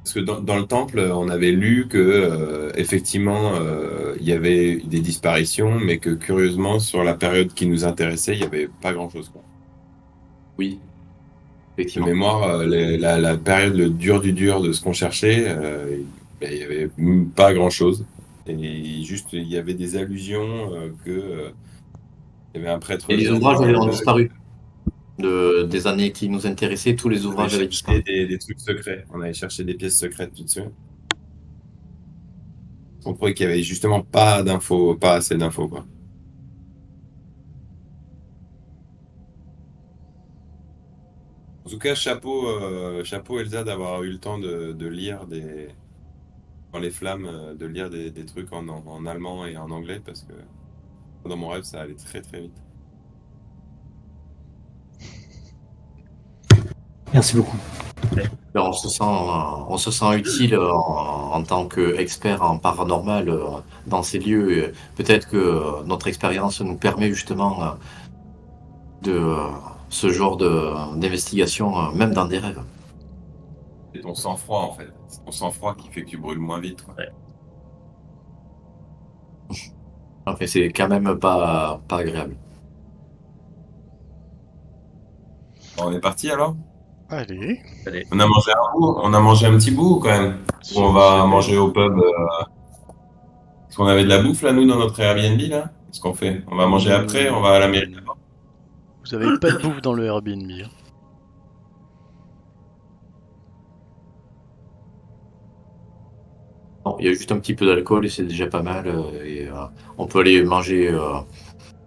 Parce que dans le temple, on avait lu que effectivement, il y avait des disparitions, mais que curieusement, sur la période qui nous intéressait, il n'y avait pas grand-chose, quoi. Oui, De effectivement. mémoire, la période le dur du dur de ce qu'on cherchait, ben, il y avait pas grand-chose. Et juste, il y avait des allusions il y avait un prêtre Et les jeune, ouvrages William ont Buck, disparu. Des années qui nous intéressaient, tous les on avait ouvrages avaient cherché disparu. des trucs secrets. On avait cherché des pièces secrètes tout de suite. On trouvait qu'il y avait justement pas d'infos, pas assez d'infos, quoi. En tout cas, chapeau Elsa d'avoir eu le temps de lire dans les flammes, de lire des trucs en allemand et en anglais parce que dans mon rêve, ça allait très très vite. Merci beaucoup. Ben, on se sent utile en tant qu'expert en paranormal dans ces lieux. Et peut-être que notre expérience nous permet justement de ce genre d'investigation, même dans des rêves. C'est ton sang-froid en fait. C'est ton sang-froid qui fait que tu brûles moins vite, quoi. Enfin, c'est quand même pas agréable. Bon, on est parti alors? Allez. Allez. On a mangé un bout, on a mangé un petit bout quand même. Si Ou on vous va savez. manger au pub. Est-ce qu'on avait de la bouffe là, nous, dans notre Airbnb là? Qu'est-ce qu'on fait? On va manger après, on va à la mairie. Vous avez pas de bouffe dans le Airbnb. Hein. Non, il y a juste un petit peu d'alcool et c'est déjà pas mal. On peut aller manger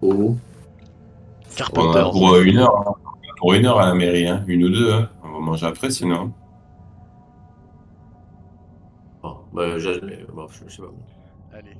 au haut. On Carpenter. a pour 1 heure, hein. Pour 1 heure à la mairie, hein. 1 ou 2, hein. On va manger après sinon. Bon, bon, je sais pas. Allez.